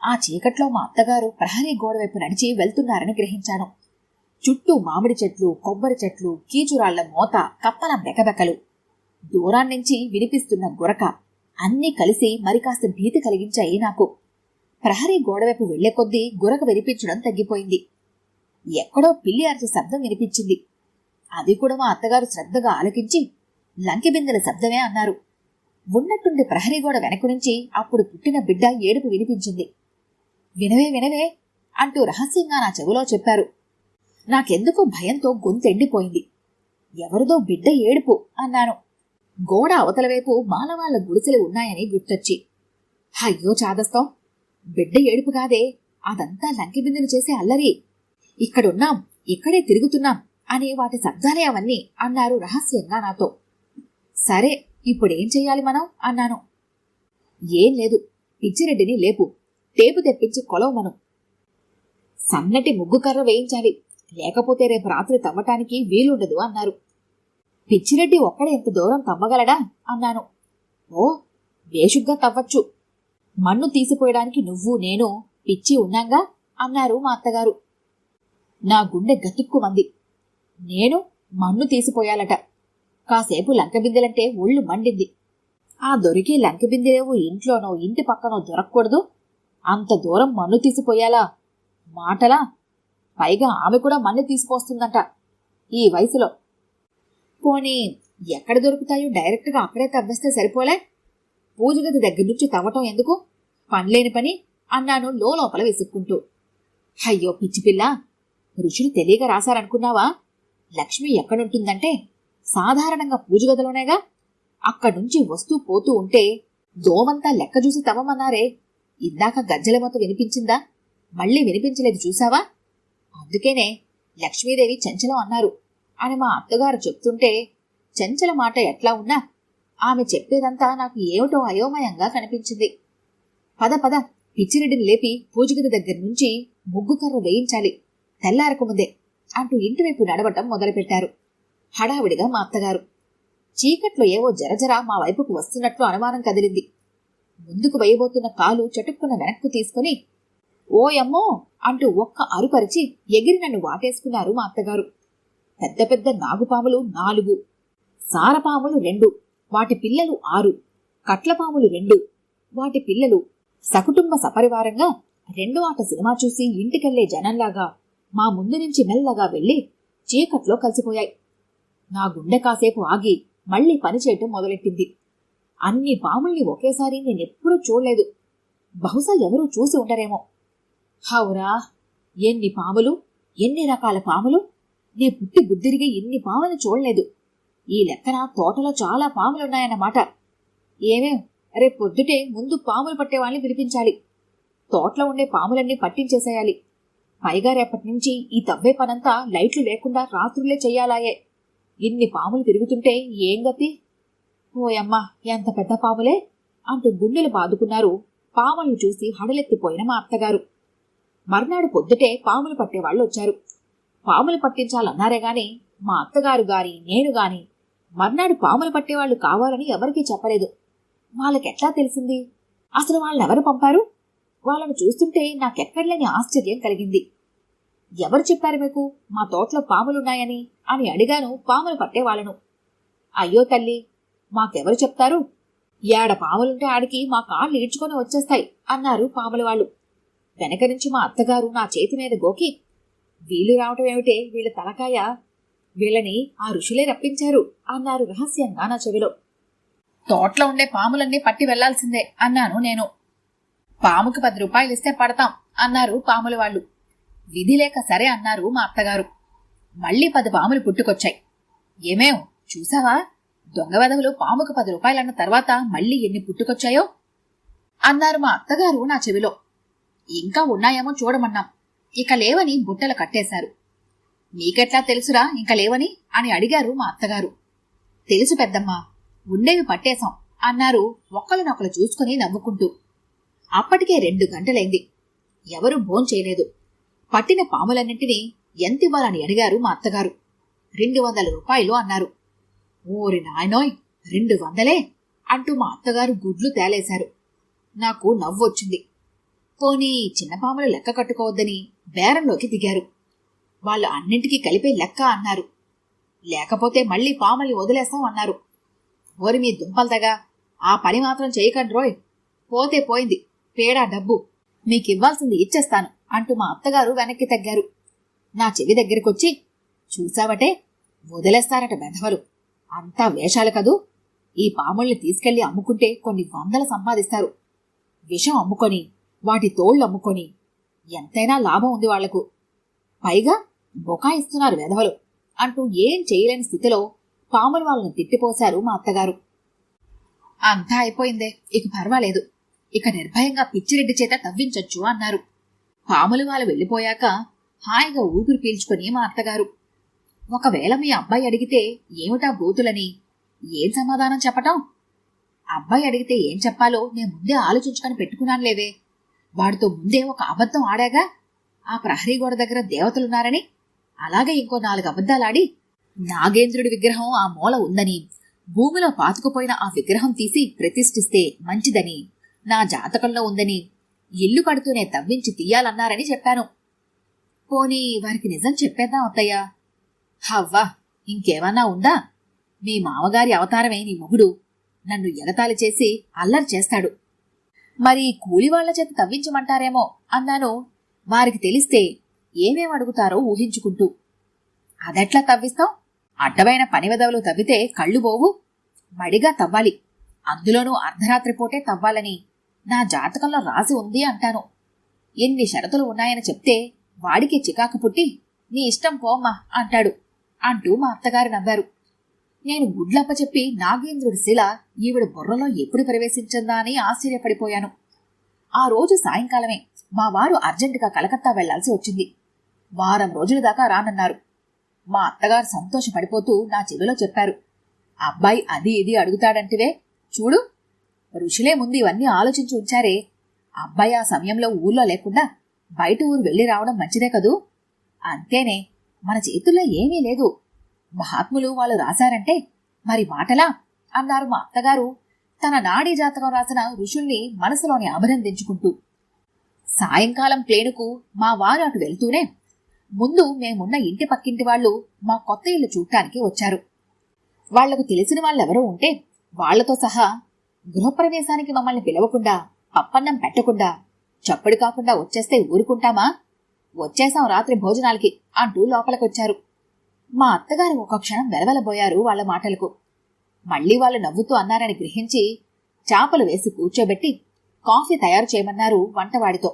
ఆ చీకట్లో మా అత్తగారు ప్రహరీ గోడవైపు నడిచి వెళ్తున్నారని గ్రహించాను. చుట్టూ మామిడి చెట్లు, కొబ్బరి చెట్లు, కీచురాళ్ల మోత, కప్పల బెకబెకలు, దూరాన్నించి వినిపిస్తున్న గురక అన్నీ కలిసి మరికాస్త భీతి కలిగించాయి నాకు. ప్రహరీ గోడవైపు వెళ్లే కొద్దీ గురక వినిపించడం తగ్గిపోయింది. ఎక్కడో పిల్లి అరిచే శబ్దం వినిపించింది. అది కూడా మా అత్తగారు శ్రద్ధగా ఆలకించి లంకెబిందెల శబ్దమే అన్నారు. ఉన్నట్టుండి ప్రహరీ గోడ వెనక నుంచి అప్పుడు పుట్టిన బిడ్డ ఏడుపు వినిపించింది. వినవే వినవే అంటూ రహస్యంగా నా చెవిలో చెప్పారు. నాకెందుకో భయంతో గొంతెండిపోయింది. ఎవరిదో బిడ్డ ఏడుపు అన్నాను. గోడ అవతల వైపు మానవాళ్ల గుడిసెలు ఉన్నాయని గుర్తొచ్చి, అయ్యో చాదస్తాం, బిడ్డ ఏడుపు కాదే, అదంతా లంకెబిందెలు చేసే అల్లరి. ఇక్కడున్నాం, ఇక్కడే తిరుగుతున్నాం అని వాటి శబ్దాలే అవన్నీ అన్నారు రహస్యంగా నాతో. సరే, ఇప్పుడేం చెయ్యాలి మనం అన్నాను. ఏం లేదు, పిచ్చిరెడ్డిని లేపు, టేపు తెప్పించి కొలవమను. సన్నటి ముగ్గు కర్ర వేయించాలి, లేకపోతే రేపు రాత్రి తవ్వటానికి వీలుండదు అన్నారు. పిచ్చిరెడ్డి ఒక్కడే ఎంత దూరం తవ్వగలడా అన్నాను. ఓ, బేషుగ్గా తవ్వచ్చు, మన్ను తీసిపోయడానికి నువ్వు నేను పిచ్చి ఉన్నాంగా అన్నారు మా అత్తగారు. నా గుండె గతుక్కుమంది. నేను మన్ను తీసిపోయాలట. కాసేపు లంకబిందెలంటే ఒళ్ళు మండింది. ఆ దొరికే లంకబిందెలేవో ఇంట్లోనో ఇంటి పక్కనో దొరకకూడదు, అంత దూరం మన్ను తీసిపోయాలా? మాటలా? పైగా ఆమె కూడా మన్ను తీసిపోస్తుందంట ఈ వయసులో. పోనీ ఎక్కడ దొరుకుతాయో డైరెక్ట్గా అక్కడే తవ్వేస్తే సరిపోలే? పూజగది దగ్గర నుంచి తవ్వటం ఎందుకు, పనిలేని పని అన్నాను లోపల విసుక్కుంటూ. అయ్యో పిచ్చిపిల్ల, ఋషులు తెలియక రాశారనుకున్నావా? లక్ష్మి ఎక్కడుంటుందంటే సాధారణంగా పూజగదిలోనేగా. అక్కడ్నుంచి వస్తూ పోతూ ఉంటే దోమంతా లెక్క చూసి తవ్వమన్నారే. ఇందాక గజ్జల మొత్తం వినిపించిందా? మళ్ళీ వినిపించలేదు చూసావా? అందుకేనే లక్ష్మీదేవి చంచలం అన్నారు అని మా అత్తగారు చెప్తుంటే చంచల మాట ఎట్లా ఉన్నా ఆమె చెప్పేదంతా నాకు ఏమిటో అయోమయంగా కనిపించింది. పద పద, పిచ్చిరెడ్డిని లేపి పూజగది దగ్గర నుంచి ముగ్గు కర్ర వేయించాలి, తెల్లారకముందే అంటూ ఇంటివైపు నడవటం మొదలుపెట్టారు హడావిడిగా మా అత్తగారు. చీకట్లో ఏవో జరజర మా వైపుకు వస్తున్నట్లు అనుమానం కదిలింది. ముందుకు వేయబోతున్న కాలు చటుక్కున వెనక్కు తీసుకుని ఓయమ్మో అంటూ ఒక్క అరుపరిచి ఎగిరి నన్ను వాటేసుకున్నారు మా అత్తగారు. పెద్ద పెద్ద నాగుపాములు 4, సారపాములు 2, వాటి పిల్లలు 6, కట్లపాములు 2, వాటి పిల్లలు సకుటుంబ సపరివారంగా 2 ఆట సినిమా చూసి ఇంటికెళ్లే జనంలాగా మా ముందు నుంచి మెల్లగా వెళ్లి చీకట్లో కలిసిపోయాయి. నా గుండె కాసేపు ఆగి మళ్లీ పనిచేయటం మొదలెట్టింది. అన్ని పాముల్ని ఒకేసారి నేనెప్పుడూ చూడలేదు. బహుశా ఎవరూ చూసి ఉండరేమో. హౌరా, ఎన్ని పాములు, ఎన్ని రకాల పాములు! నే పుట్టి బుద్ధిరిగి ఇన్ని పాములు చూడలేదు. ఈ లెక్కన తోటలో చాలా పాములున్నాయన్నమాట. ఏమేం, రేపు పొద్దుటే ముందు పాములు పట్టేవాళ్ళని పిలిపించాలి. తోటలో ఉండే పాములన్నీ పట్టించేసేయాలి. పైగా రేపటి నుంచి ఈ తవ్వే పనంతా లైట్లు లేకుండా రాత్రులే చెయ్యాలాయే. ఇన్ని పాములు తిరుగుతుంటే ఏం గతి? ఓయమ్మా, ఎంత పెద్ద పాములే అంటూ గుండెలు బాదుకున్నారు పాములను చూసి హడలెత్తిపోయిన మా అత్తగారు. మర్నాడు పొద్దుటే పాములు పట్టేవాళ్లు వచ్చారు. పాములు పట్టించాలన్నారే గాని మా అత్తగారు గాని నేను గాని మర్నాడు పాములు పట్టేవాళ్లు కావాలని ఎవరికీ చెప్పలేదు. వాళ్ళకెట్లా తెలిసింది? అసలు వాళ్ళెవరు పంపారు? వాళ్ళను చూస్తుంటే నాకెక్కడలేని ఆశ్చర్యం కలిగింది. ఎవరు చెప్పారు మీకు మా తోటలో పాములున్నాయని అని అడిగాను పాములు పట్టేవాళ్లను. అయ్యో తల్లి, మాకెవరు చెప్తారు? ఏడ పాములుంటే ఆడికి మా కాళ్ళు ఈడ్చుకొని వచ్చేస్తాయి అన్నారు పాముల వాళ్ళు. వెనక నుంచి మా అత్తగారు నా చేతి మీద గోకి, వీలు రావటం ఏమిటే వీళ్ళ తలకాయ, వీళ్ళని ఆ ఋషులే రప్పించారు అన్నారు రహస్యంగా నా చెవిలో. తోటలో ఉండే పాములన్నీ పట్టి వెళ్లాల్సిందే అన్నాను నేను. పాముకి 10 రూపాయలు ఇస్తే పడతాం అన్నారు పాముల వాళ్ళు. విధి లేక సరే అన్నారు మా అత్తగారు. మళ్లీ 10 పాములు పుట్టుకొచ్చాయి. ఏమేం చూసావా, దొంగవెదవులు పాముకు 10 రూపాయలన్న తర్వాత మళ్లీ ఎన్ని పుట్టుకొచ్చాయో అన్నారు మా అత్తగారు నా చెవిలో. ఇంకా ఉన్నాయేమో చూడమన్నాం. ఇక లేవని బుట్టలు కట్టేశారు. నీకెట్లా తెలుసురా ఇంక లేవని అని అడిగారు మా అత్తగారు. తెలుసు పెద్దమ్మా, ఉండేవి పట్టేశాం అన్నారు ఒకళ్ళనొకళ్ళు చూసుకుని నవ్వుకుంటూ. అప్పటికే 2 గంటలైంది. ఎవరూ భోంచేయలేదు. పట్టిన పాములన్నింటినీ ఎంతివ్వాలని అడిగారు మా అత్తగారు. 200 రూపాయలు అన్నారు. ఓరి నాయనోయ్, 200 అంటూ మా అత్తగారు గుడ్లు తేలేశారు. నాకు నవ్వొచ్చింది. పోనీ చిన్న పాములు లెక్క కట్టుకోవద్దని బేరంలోకి దిగారు. వాళ్ళు అన్నింటికీ కలిపే లెక్క అన్నారు. లేకపోతే మళ్లీ పాముల్ని వదిలేస్తాం అన్నారు. ఓరి మీ దుంపల్తగా, ఆ పని మాత్రం చేయకండ్రోయ్. పోతే పోయింది, పేడా డబ్బు మీకివ్వాల్సింది ఇచ్చేస్తాను అంటూ మా అత్తగారు వెనక్కి తగ్గారు. నా చెవి దగ్గరికొచ్చి, చూసావటే వదిలేస్తారట బెధవలు, అంతా వేషాలు కదూ. ఈ పాముల్ని తీసుకెళ్లి అమ్ముకుంటే కొన్ని 100 సంపాదిస్తారు. విషం అమ్ముకొని, వాటి తోళ్లు అమ్ముకొని ఎంతైనా లాభం ఉంది వాళ్లకు. పైగా బొకాయిస్తున్నారు వెధవలు అంటూ ఏం చేయలేని స్థితిలో పాముల వాళ్ళని తిట్టిపోశారు మా అత్తగారు. అంతా అయిపోయిందే, ఇక పర్వాలేదు, ఇక నిర్భయంగా పిచ్చిరెడ్డి చేత తవ్వించొచ్చు అన్నారు. పాములు వాళ్ళు వెళ్లిపోయాక హాయిగా ఊపిరి పీల్చుకుని మా అత్తగారు, ఒకవేళ మీ అబ్బాయి అడిగితే ఏమిటా గోతులని ఏం సమాధానం చెప్పటం? అబ్బాయి అడిగితే ఏం చెప్పాలో నేను ముందే ఆలోచించుకొని పెట్టుకున్నానులేవే. వాడితో ముందే ఒక అబద్ధం ఆడాగా, ఆ ప్రహరీ గోడ దగ్గర దేవతలున్నారని. అలాగే ఇంకో 4 అబద్ధాలాడి నాగేంద్రుడి విగ్రహం ఆ మూల ఉందని, భూమిలో పాతుకుపోయిన ఆ విగ్రహం తీసి ప్రతిష్ఠిస్తే మంచిదని, నా జాతకంలో ఉందని, ఇల్లు కడుతూనే తవ్వించి తీయాలన్నారని చెప్పాను. పోనీ వారికి నిజం చెప్పేద్దాం అత్తయ్యా. హవ్వా, ఇంకేమన్నా ఉందా? మీ మామగారి అవతారమే నీ మొగుడు నన్ను ఎగతాళి చేసి అల్లరి చేస్తాడు. మరి కూలివాళ్ల చేత తవ్వించమంటారేమో అన్నాను, వారికి తెలిస్తే ఏమేం అడుగుతారో ఊహించుకుంటూ. అదెట్లా తవ్విస్తాం? అడ్డమైన పనివెదవులు తవ్వితే కళ్ళు పోవు. మడిగా తవ్వాలి, అందులోనూ అర్ధరాత్రి పూటే తవ్వాలని నా జాతకంలో రాసి ఉంది అంటాను. ఎన్ని షరతులు ఉన్నాయని చెప్తే వాడికి చికాకు పుట్టి నీ ఇష్టం పోమ్మా అంటాడు అంటూ మా అత్తగారు నవ్వారు. నేను గుడ్లప్ప చెప్పి నాగేంద్రుడి శిల ఈవిడ బుర్రలో ఎప్పుడు ప్రవేశించిందా అని ఆశ్చర్యపడిపోయాను. ఆ రోజు సాయంకాలమే మా వారు అర్జెంటుగా కలకత్తా వెళ్లాల్సి వచ్చింది. వారం రోజుల దాకా రానన్నారు. మా అత్తగారు సంతోషపడిపోతూ నా చెవిలో చెప్పారు, అబ్బాయి అది ఇది అడుగుతాడంటివే, చూడు ఋషులే ముందు ఇవన్నీ ఆలోచించి ఉంచారే. అబ్బాయి ఆ సమయంలో ఊర్లో లేకుండా బయట ఊరు వెళ్లి రావడం మంచిదే కదూ. అంతేనే, మన చేతుల్లో ఏమీ లేదు. మహాత్ములు వాళ్ళు రాశారంటే మరి మాటలా అన్నారు మా అత్తగారు తన నాడీ జాతకం రాసిన ఋషుల్ని మనసులోని అభినందించుకుంటూ. సాయంకాలం ప్లేనుకు మా వారు అటు వెళ్తూనే ముందు మేమున్న ఇంటి పక్కింటి వాళ్ళు మా కొత్త ఇల్లు చూడటానికి వచ్చారు. వాళ్లకు తెలిసిన వాళ్ళెవరో ఉంటే వాళ్లతో సహా గృహప్రవేశానికి మమ్మల్ని పిలవకుండా, పప్పన్నం పెట్టకుండా, చప్పుడు కాకుండా వచ్చేస్తే ఊరుకుంటామా? వచ్చేశాం రాత్రి భోజనాలకి అంటూ లోపలికొచ్చారు. మా అత్తగారు ఒక క్షణం వెలవెలబోయారు వాళ్ల మాటలకు. మళ్లీ వాళ్ళు నవ్వుతూ అన్నారని గ్రహించి చాపలు వేసి కూర్చోబెట్టి కాఫీ తయారు చేయమన్నారు వంటవాడితో.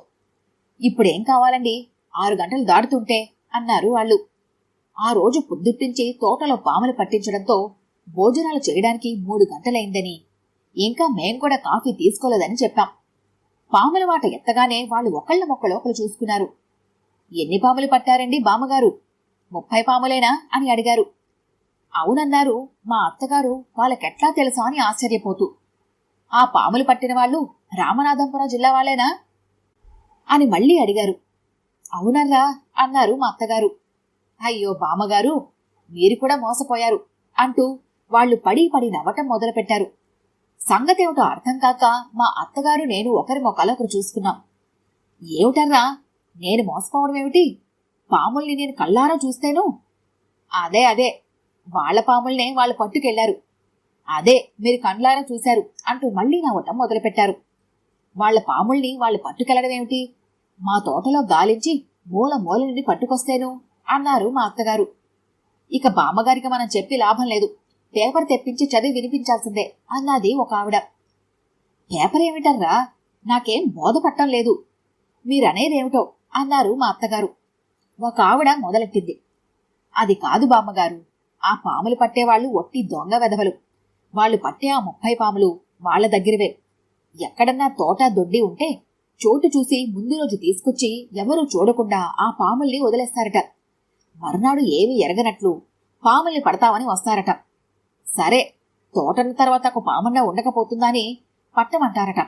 ఇప్పుడేం కావాలండి, 6 గంటలు దాటుతుంటే అన్నారు వాళ్ళు. ఆ రోజు పొద్దుట్నుంచి తోటలో పాములు పట్టించడంతో భోజనాలు చేయడానికి 3 గంటలైందని, ఇంకా మేం కూడా కాఫీ తీసుకోలేదని చెప్పాం. పాముల మాట ఎత్తగానే వాళ్ళు ఒకళ్ళ మొక్కలోకలు చూసుకున్నారు. ఎన్ని పాములు పట్టారండి బామ్మగారు? 30 పాములేనా అని అడిగారు. అవునన్నారు మా అత్తగారు వాళ్ళకెట్లా తెలుసా అని ఆశ్చర్యపోతూ. ఆ పాములు పట్టిన వాళ్ళు రామనాథంపురం జిల్లా వాళ్ళేనా అని మళ్లీ అడిగారు. అవునర్రా అన్నారు మా అత్తగారు. అయ్యో బామ్మగారు, మీరు కూడా మోసపోయారు అంటూ వాళ్లు పడి పడి నవ్వటం మొదలుపెట్టారు. సంగతేమిటో అర్థం కాక మా అత్తగారు నేను ఒకరి మొక్కలొకరు చూసుకున్నాం. ఏమిటర్రా, నేను మోసపోవడమేమిటి? పాముల్ని నేను కళ్ళారా చూస్తేను. అదే వాళ్ల పాముల్నే వాళ్ళు పట్టుకెళ్లారు. అదే మీరు కండ్లారా చూశారు అంటూ మళ్లీ నవ్వటం మొదలుపెట్టారు. వాళ్ల పాముల్ని వాళ్ళు పట్టుకెళ్లడమేమిటి? మా తోటలో గాలించి మూల మూల నుండి పట్టుకొస్తేను అన్నారు మా అత్తగారు. ఇక బామ్మగారికి మనం చెప్పి లాభం లేదు, పేపర్ తెప్పించి చదివి వినిపించాల్సిందే అన్నది ఒక ఆవిడ. పేపర్ ఏమిటర్రా, నాకేం బోధపట్టం లేదు, మీరనేదేమిటో అన్నారు మా అత్తగారు. ఒక ఆవిడ మొదలెట్టింది. అది కాదు బామ్మగారు, ఆ పాములు పట్టేవాళ్లు ఒట్టి దొంగ వెధవలు. వాళ్లు పట్టే ఆ 30 పాములు వాళ్ల దగ్గరవే. ఎక్కడన్నా తోట దొడ్డి ఉంటే చోటు చూసి ముందు రోజు తీసుకొచ్చి ఎవరూ చూడకుండా ఆ పాముల్ని వదిలేస్తారట. మరునాడు ఏమీ ఎరగనట్లు పాముల్ని పడతామని వస్తారట. సరే, తోటన్న తర్వాత ఒక పామన్నా ఉండకపోతుందని పట్టమంటారట.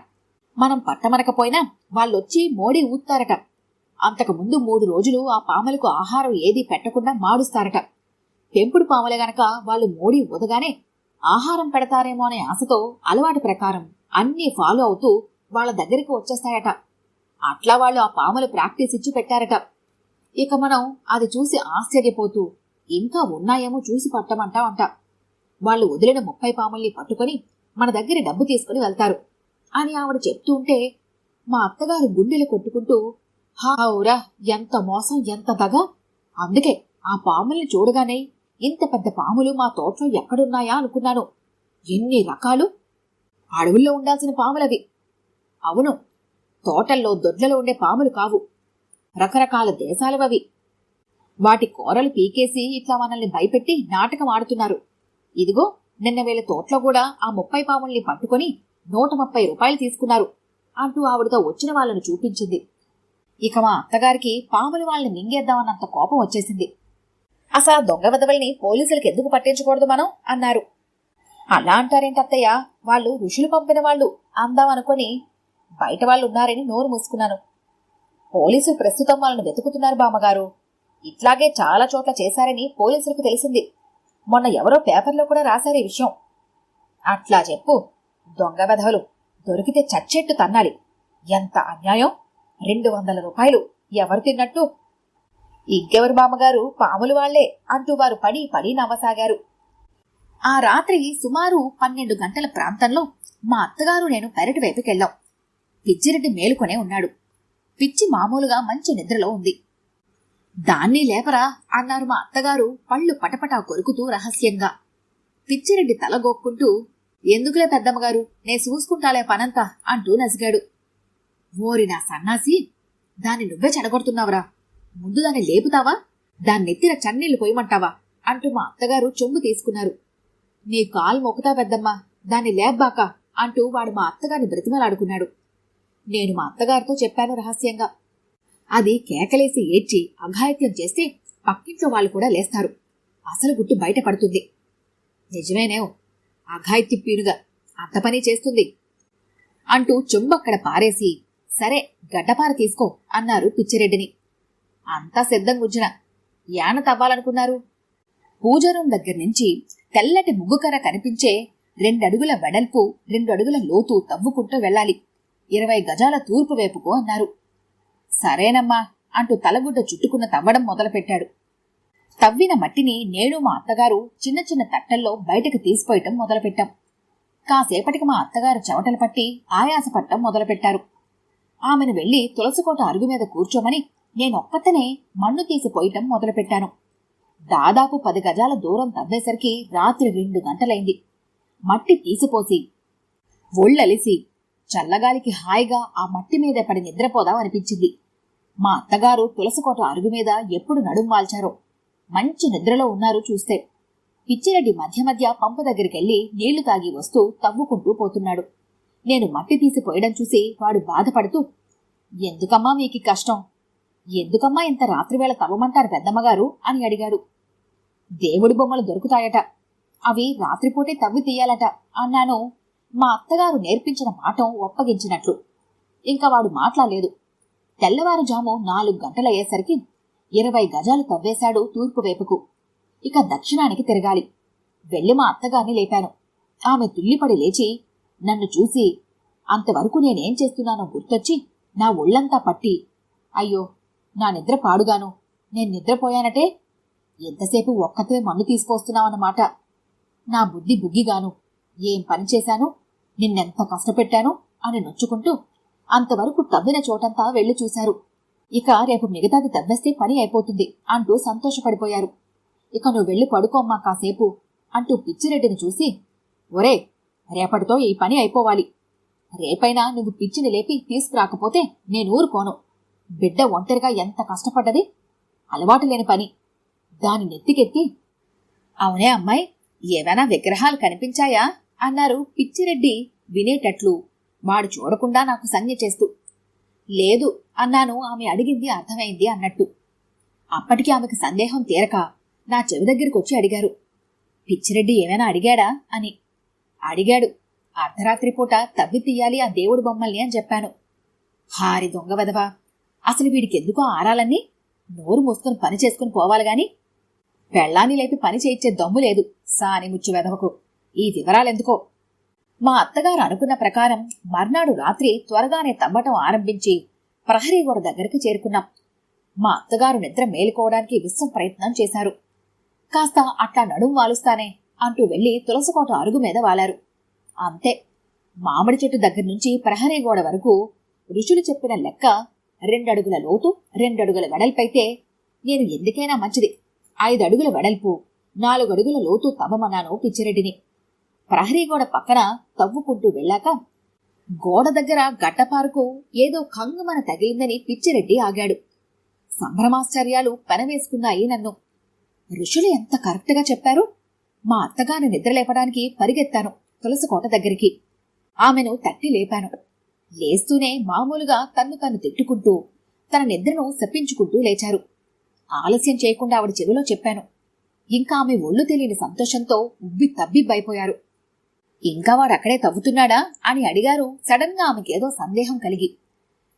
మనం పట్టమనకపోయినా వాళ్ళొచ్చి మోడీ ఊత్తారట. అంతకుముందు 3 రోజులు ఆ పాములకు ఆహారం ఏదీ పెట్టకుండా మాడుస్తారట. పెంపుడు పాములే గనక వాళ్ళు మోడీ ఊదగానే ఆహారం పెడతారేమో అనే ఆశతో అలవాటు ప్రకారం అన్నీ ఫాలో అవుతూ వాళ్ళ దగ్గరికి వచ్చేస్తాయట. అట్లా వాళ్ళు ఆ పాములు ప్రాక్టీస్ ఇచ్చి పెట్టారట. ఇక మనం అది చూసి ఆశ్చర్యపోతూ ఇంకా ఉన్నాయేమో చూసి పట్టమంటామంట. వాళ్ళు వదిలిన 30 పాముల్ని పట్టుకొని మన దగ్గర డబ్బు తీసుకుని వెళ్తారు అని ఆవిడ చెప్తూ ఉంటే మా అత్తగారు గుండెలు కొట్టుకుంటూ, హావురా, ఎంత మోసం, ఎంత దగ! అందుకే ఆ పాముల్ని చూడగానే ఇంత పెద్ద పాములు మా తోటలో ఎక్కడున్నాయా అనుకున్నాను. ఎన్ని రకాలు! అడవుల్లో ఉండాల్సిన పాములవి. అవును, తోటల్లో దొడ్లలో ఉండే పాములు కావు, రకరకాల దేశాలవవి. వాటి కూరలు పీకేసి ఇట్లా మనల్ని భయపెట్టి నాటకం ఆడుతున్నారు. ఇదిగో నిన్న వీళ్ళ తోటలో కూడా ఆ 30 పాముల్ని పట్టుకొని 130 రూపాయలు తీసుకున్నారు అంటూ ఆవిడతో వచ్చిన వాళ్ళను చూపించింది. ఇక మా అత్తగారికి పాములు వాళ్ళని మింగేద్దామన్నంత కోపం వచ్చేసింది. అసలు దొంగ వెధవల్ని పోలీసులకు ఎందుకు పట్టించకూడదు మనం అన్నారు. అలా అంటారేంటత్తయ్య, వాళ్ళు ఋషులు పంపిన వాళ్ళు అందామనుకొని బయట వాళ్ళు ఉన్నారని నోరు మూసుకున్నాను. పోలీసులు ప్రస్తుతం వాళ్ళని వెతుకుతున్నారు బామ్మగారు. ఇట్లాగే చాలా చోట్ల చేశారని పోలీసులకు తెలిసింది. మొన్న ఎవరో పేపర్లో కూడా రాశారు ఈ విషయం. అట్లా చెప్పు. దొంగ వెధవలు దొరికితే చచ్చెట్టు తన్నాలి. ఎంత అన్యాయం! 200 రూపాయలు ఎవరు తిన్నట్టు? ఇంకెవరు బామ్మగారు, పాములు వాళ్లే అంటూ వారు పడి నవ్వసాగారు. ఆ రాత్రి సుమారు 12 గంటల ప్రాంతంలో మా అత్తగారు నేను పెరటి వైపుకెళ్ళాం. పిచ్చిరెడ్డి మేలుకొనే ఉన్నాడు. పిచ్చి మామూలుగా మంచి నిద్రలో ఉంది. దాన్ని లేపరా అన్నారు మా అత్తగారు పళ్ళు పటపటా కొరుకుతూ రహస్యంగా. పిచ్చిరెడ్డి తలగోక్కుంటూ, ఎందుకులే పెద్దమ్మగారు, నే చూసుకుంటాలే పనంతా అంటూ నసిగాడు. ఓరి నా సన్నాసి, దాన్ని నువ్వే చెడగొడుతున్నావురా, ముందు దాన్ని లేపుతావా, దాన్నెత్తిన చన్నీళ్లు పోయమంటావా అంటూ మా అత్తగారు చెంబు తీసుకున్నారు. నీ కాలు మొక్కుతా పెద్దమ్మా, దాన్ని లేబ్బాక అంటూ వాడు మా అత్తగారిని బ్రతిమలాడుకున్నాడు. నేను మా అత్తగారితో చెప్పాను రహస్యంగా. అది కేకలేసి ఏడ్చి అఘాయిత్యం చేస్తే పక్కింట్లో వాళ్ళు కూడా లేస్తారు. అసలు గుట్టు బయటపడుతుంది. నిజమేనేవ్, అఘాయిత్యం పీనుగా అంత పని చేస్తుంది అంటూ చెంబక్కడ పారేసి, సరే గడ్డపార తీసుకో అన్నారు పిచ్చిరెడ్డిని. అంతా సిద్ధంగుంచిన యాన తవ్వాలనుకున్నారు. పూజరూం దగ్గర నుంచి తెల్లటి ముగ్గుకర్ర కనిపించే 2 అడుగుల వెడల్పు 2 అడుగుల లోతు తవ్వుకుంటూ వెళ్ళాలి. 20 గజాల తూర్పు వైపుకు అన్నారు. సరేనమ్మా అంటూ తలగుడ్డ చుట్టుకున్న తవ్వడం మొదలుపెట్టాడు. తవ్విన మట్టిని నేను మా అత్తగారు చిన్న చిన్న తట్టల్లో బయటకు తీసిపోయటం మొదలుపెట్టాం. కాసేపటికి మా అత్తగారు చెవటలు పట్టి ఆయాసపట్టం మొదలుపెట్టారు. ఆమెను వెళ్లి తులసికోట అరుగు మీద కూర్చోమని నేనొక్కతనే మన్ను తీసిపోయటం మొదలుపెట్టాను. దాదాపు 10 గజాల దూరం తవ్వేసరికి రాత్రి 2 గంటలైంది. మట్టి తీసిపోసి ఒళ్ళలిసి చల్లగాలికి హాయిగా ఆ మట్టి మీద పడి నిద్రపోదాం అనిపించింది. మా అత్తగారు తులసికోట అరుగు మీద ఎప్పుడు నడుం వాల్చారో, మంచి నిద్రలో ఉన్నారు చూస్తే. పిచ్చిరెడ్డి మధ్య మధ్య పంపు దగ్గరికెళ్లి నీళ్లు తాగి వస్తూ తవ్వుకుంటూ పోతున్నాడు. నేను మట్టి తీసిపోయడం చూసి వాడు బాధపడుతూ, ఎందుకమ్మా మీకి కష్టం, ఎందుకమ్మా ఇంత రాత్రివేళ తవ్వమంటారు పెద్దమ్మగారు అని అడిగాడు. దేవుడి బొమ్మలు దొరుకుతాయట, అవి రాత్రిపూటే తవ్వి తీయాలట అన్నాను. మా అత్తగారు నేర్పించిన పాఠం ఒప్పగించినట్లు. ఇంకా వాడు మాట్లాడలేదు. తెల్లవారుజాము 4 గంటలయ్యేసరికి 20 గజాలు తవ్వేశాడు తూర్పు వైపుకు. ఇక దక్షిణానికి తిరగాలి. వెళ్లి మా అత్తగారిని లేపాను. ఆమె తుల్లిపడి లేచి నన్ను చూసి అంతవరకు నేనేం చేస్తున్నానో గుర్తొచ్చి నా ఒళ్లంతా పట్టి, అయ్యో నా నిద్ర పాడుగాను, నేను నిద్రపోయానటే, ఎంతసేపు ఒక్కతే మన్ను తీసుకొస్తున్నావన్నమాట, నా బుద్ధి బుగ్గిగాను, ఏం పని చేశాను, నిన్నెంత కష్టపెట్టాను అని నొచ్చుకుంటూ అంతవరకు తవ్విన చోటంతా వెళ్లి చూశారు. ఇక రేపు మిగతాది తవ్వేస్తే పని అయిపోతుంది అంటూ సంతోషపడిపోయారు. ఇక నువ్వు వెళ్ళి పడుకోమ్మా కాసేపు అంటూ పిచ్చిరెడ్డిని చూసి, ఒరే, రేపటితో ఈ పని అయిపోవాలి. రేపైనా నువ్వు పిచ్చిని లేపి తీసుకురాకపోతే నేను ఊరుకోను. బిడ్డ ఒంటరిగా ఎంత కష్టపడ్డది, అలవాటు లేని పని. దాని నెత్తికెత్తి, అవునే అమ్మాయి, ఏవైనా విగ్రహాలు కనిపించాయా అన్నారు పిచ్చిరెడ్డి వినేటట్లు వాడు చూడకుండా నాకు సంజ్ఞ చేస్తూ. లేదు అన్నాను ఆమె అడిగింది అర్థమైంది అన్నట్టు. అప్పటికి ఆమెకు సందేహం తీరక నా చెవి దగ్గరికి వచ్చి అడిగారు, పిచ్చిరెడ్డి ఏమైనా అడిగాడా అని. అడిగాడు. అర్ధరాత్రి పూట తవ్వి తీయాలి ఆ దేవుడు బొమ్మల్ని అని చెప్పాను. హారి దొంగ వెదవా, అసలు వీడికెందుకో ఆరాలన్నీ నోరు మూసుకుని పని చేసుకుని పోవాలి గాని పెళ్ళాన్ని లేపి పని చేయించే దమ్ము లేదు సాని ముచ్చు వెదవకు. ఈ వివరాలెందుకో. మా అత్తగారు అనుకున్న ప్రకారం మర్నాడు రాత్రి త్వరగానే తవ్వటం ఆరంభించి ప్రహరీ గోడ దగ్గరికి చేరుకున్నాం. మా అత్తగారు నిద్ర మేలుకోవడానికి విశ్వం ప్రయత్నం చేశారు. కాస్త అట్లా నడుం వాలుస్తానే అంటూ వెళ్లి తులసికోట అరుగు మీద వాలారు. అంతే. మామిడి చెట్టు దగ్గర నుంచి ప్రహరీ గోడ వరకు ఋషులు చెప్పిన లెక్క 2 అడుగుల లోతు 2 అడుగుల వెడల్పైతే నేను ఎందుకైనా మంచిది 5 అడుగుల వెడల్పు 4 అడుగుల లోతు తవ్వమన్నాను పిచ్చిరెడ్డిని. ప్రహరీ గోడ పక్కన తవ్వుకుంటూ వెళ్ళాక గోడ దగ్గర గడ్డపారకు ఏదో కంగుమన తగిలిందని పిచ్చిరెడ్డి ఆగాడు. సంభ్రమాశ్చర్యాలు పెనవేసుకున్నాయి నన్ను. ఋషులు ఎంత కరెక్ట్గా చెప్పారు. మా అత్తగారిని నిద్రలేపడానికి పరిగెత్తాను తులసికోట దగ్గరికి. ఆమెను తట్టి లేపాను. లేస్తూనే మామూలుగా తన్ను తిట్టుకుంటూ తన నిద్రను శపించుకుంటూ లేచారు. ఆలస్యం చేయకుండా ఆవిడ చెవిలో చెప్పాను. ఇంకా ఆమె ఒళ్ళు తెలియని సంతోషంతో ఉబ్బి తబ్బిబ్బైపోయారు. ఇంకా వాడక్కడే తవ్వుతున్నాడా అని అడిగారు సడన్ గా ఆమెకేదో సందేహం కలిగి.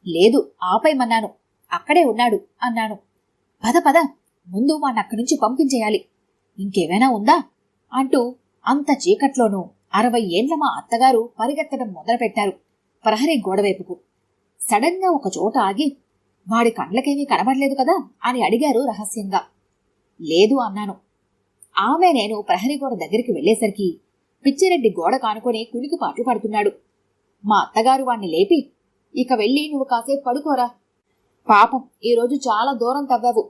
లేదు, ఆపేయమన్నాను. అక్కడే ఉన్నాడు అన్నాను. పద పద, ముందు వాణ్ణక్కడి నుంచి పంపించేయాలి. ఇంకేమైనా ఉందా అంటూ అంత చీకట్లోనూ 60 ఏండ్ల మా అత్తగారు పరిగెత్తడం మొదలుపెట్టారు ప్రహరీ గోడవైపుకు. సడన్ గా ఒక చోట ఆగి, వాడి కండ్లకేమీ కనబడలేదు కదా అని అడిగారు రహస్యంగా. లేదు అన్నాను. ఆమె నేను ప్రహరీ గోడ దగ్గరికి వెళ్లేసరికి పిచ్చిరెడ్డి గోడ కానుకొని కులికిపాట్లు పడుతున్నాడు. మా అత్తగారు వాణ్ణి లేపి, ఇక వెళ్ళి నువ్వు కాసేపు పడుకోరా. పాపం ఈరోజు చాలా దూరం తవ్వావు.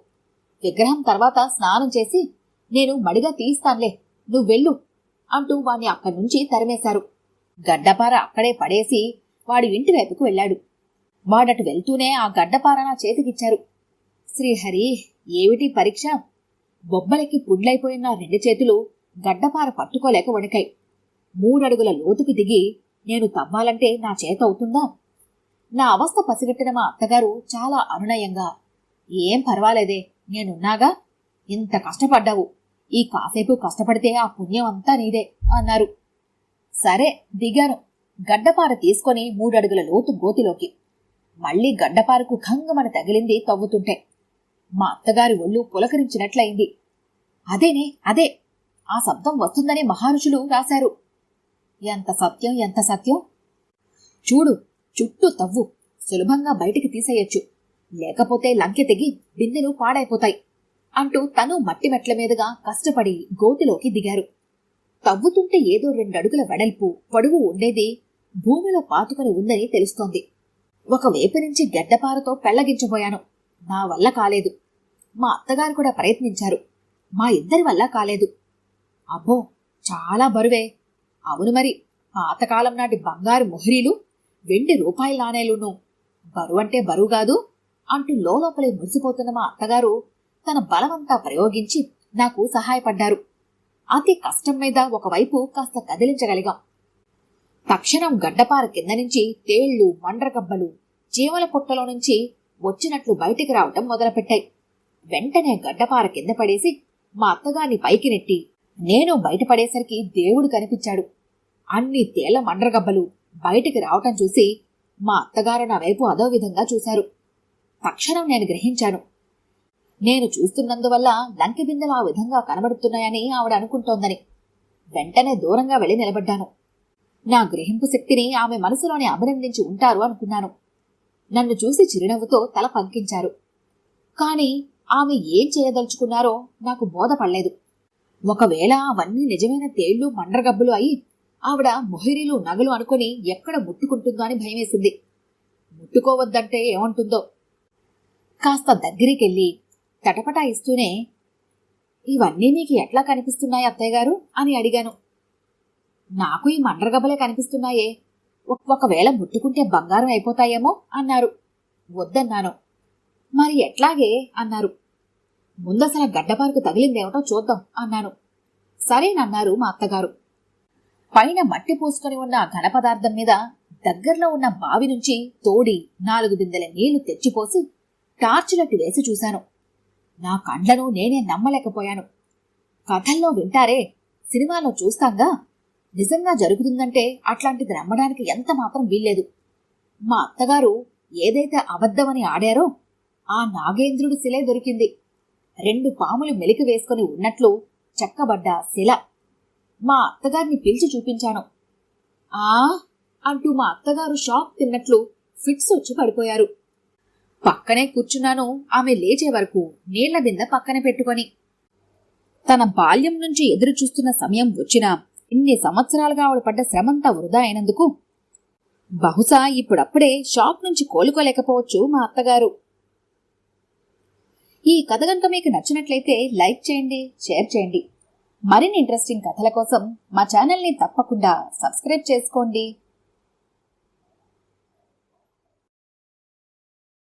విగ్రహం తర్వాత స్నానం చేసి నేను మడిగా తీస్తాన్లే, నువ్వెళ్ళు అంటూ వాణ్ణి అక్కడి నుంచి తరిమేశారు. గడ్డపార అక్కడే పడేసి వాడి ఇంటి వైపుకు వెళ్లాడు. వాడటు వెళ్తూనే ఆ గడ్డపార నా చేతికిచ్చారు. శ్రీహరి, ఏమిటి పరీక్ష? బొబ్బలకి పుడ్లైపోయిన 2 చేతులు గడ్డపార పట్టుకోలేక వణికాయి. 3 అడుగుల లోతుకి దిగి నేను తవ్వాలంటే నా చేత అవుతుందా? నా అవస్థ పసిగట్టిన మా అత్తగారు చాలా అనునయంగా, ఏం పర్వాలేదే, నేనున్నాగా, ఇంత కష్టపడ్డావు, ఈ కాసేపు కష్టపడితే ఆ పుణ్యం అంతా నీదే అన్నారు. సరే దిగాను. గడ్డపార తీసుకొని 3 అడుగుల లోతు గోతిలోకి. మళ్లీ గడ్డపారకు ఖంగమని తగిలింది తవ్వుతుంటే. మా అత్తగారి ఒళ్ళు పులకరించినట్లయింది. అదేనే, అదే, ఆ శబ్దం వస్తుందని మహర్షులు రాశారు. ఎంత సత్యం, ఎంత సత్యం! చూడు, చుట్టూ తవ్వు, సులభంగా బయటికి తీసేయొచ్చు, లేకపోతే లంకె తెగి బిందెలు పాడైపోతాయి అంటూ తను మట్టి మెట్ల మీదుగా కష్టపడి గోతిలోకి దిగారు. తవ్వుతుంటే ఏదో 2 అడుగుల వెడల్పు పొడవు ఉండేది భూమిలో పాతుకొని ఉందని తెలుస్తోంది. ఒకవైపు నుంచి గడ్డపారతో పెళ్లగించబోయాను. నా వల్ల కాలేదు. మా అత్తగారు కూడా ప్రయత్నించారు. మా ఇద్దరి వల్ల కాలేదు. అబ్బో, చాలా బరువే. అవును మరి, పాతకాలం నాటి బంగారు మొహరీలు, వెండి రూపాయల నాణేలును బరువంటే బరువు కాదు అంటూ లోపలే మురిసిపోతున్న మా అత్తగారు తన బలమంతా ప్రయోగించి నాకు సహాయపడ్డారు. అతి కష్టం మీద ఒకవైపు కాస్త కదిలించగలిగాం. తక్షణం గడ్డపార కింద నుంచి తేళ్లు, మండ్రగబ్బలు చీమల పుట్టలో నుంచి వచ్చినట్లు బయటికి రావటం మొదలుపెట్టాయి. వెంటనే గడ్డపార కింద పడేసి మా అత్తగారిని పైకి నెట్టి నేను బయటపడేసరికి దేవుడు కనిపించాడు. అన్ని తేళ్ల మండ్రగబ్బలు బయటికి రావటం చూసి మా అత్తగారు నా వైపు అదో విధంగా చూశారు. తక్షణం నేను గ్రహించాను. నేను చూస్తున్నందువల్ల లంకె బిందెలు ఆ విధంగా కనబడుతున్నాయని ఆవిడ అనుకుంటోందని. వెంటనే దూరంగా వెళ్లి నిలబడ్డాను. నా గ్రహింపు శక్తిని ఆమె మనసులోనే అభినందించి ఉంటారు అనుకున్నాను. నన్ను చూసి చిరునవ్వుతో తల పంకించారు. కాని ఆమె ఏం చేయదలుచుకున్నారో నాకు బోధపడలేదు. ఒకవేళ అవన్నీ నిజమైన తేళ్లు, మండ్రగబ్బులు అయి ఆవిడ మొహిరీలు, నగలు అనుకుని ఎక్కడ ముట్టుకుంటుందో అని భయమేసింది. ముట్టుకోవద్దంటే ఏమంటుందో. కాస్త దగ్గరికెళ్ళి తటపటాయిస్తూనే, ఇవన్నీ నీకు ఎట్లా కనిపిస్తున్నాయి అత్తయ్య గారు అని అడిగాను. నాకు ఈ మండ్రగబ్బలే కనిపిస్తున్నాయే, ఒకవేళ ముట్టుకుంటే బంగారం అయిపోతాయేమో అన్నారు. వద్దన్నాను. మరి ఎట్లాగే అన్నారు. ముందసలు గడ్డపారకు తగిలిందేమిటో చూద్దాం అన్నాను. సరేనన్నారు మా అత్తగారు. పైన మట్టి పూసుకొని ఉన్న ఘన పదార్థం మీద దగ్గరలో ఉన్న బావి నుంచి తోడి 4 బిందెల నీళ్లు తెచ్చిపోసి టార్చులట్టు వేసి చూశాను. నా కండ్లను నేనే నమ్మలేకపోయాను. కథల్లో వింటారే, సినిమాలో చూస్తాంగా, నిజంగా జరుగుతుందంటే అట్లాంటిది నమ్మడానికి ఎంత మాత్రం వీల్లేదు. మా అత్తగారు ఏదైతే అబద్ధమని ఆడారో ఆ నాగేంద్రుడి శిలే దొరికింది. 2 పాములు మెలికి వేసుకుని ఉన్నట్లు చెక్కబడ్డ శిల. మా అత్తగారిని పిలిచి చూపించాను. ఆ అంటూ మా అత్తగారు షాక్ తిన్నట్లు ఫిట్స్ వచ్చి పడిపోయారు. పక్కనే కూర్చున్నాను ఆమె లేచే వరకు, నీళ్ల బిందె పక్కన పెట్టుకొని. తన బాల్యం నుంచి ఎదురు చూస్తున్న సమయం వచ్చినా ఇన్ని సంవత్సరాలుగా ఆవిడ పడ్డ శ్రమంతా వృధా అయినందుకు బహుశా ఇప్పుడప్పుడే షాక్ నుంచి కోలుకోలేకపోవచ్చు మా అత్తగారు. ఈ కథ గనుక మీకు నచ్చినట్లయితే లైక్ చేయండి, షేర్ చేయండి. మరిన్ని ఇంట్రెస్టింగ్ కథల కోసం మా ఛానల్ని తప్పకుండా సబ్స్క్రైబ్ చేసుకోండి.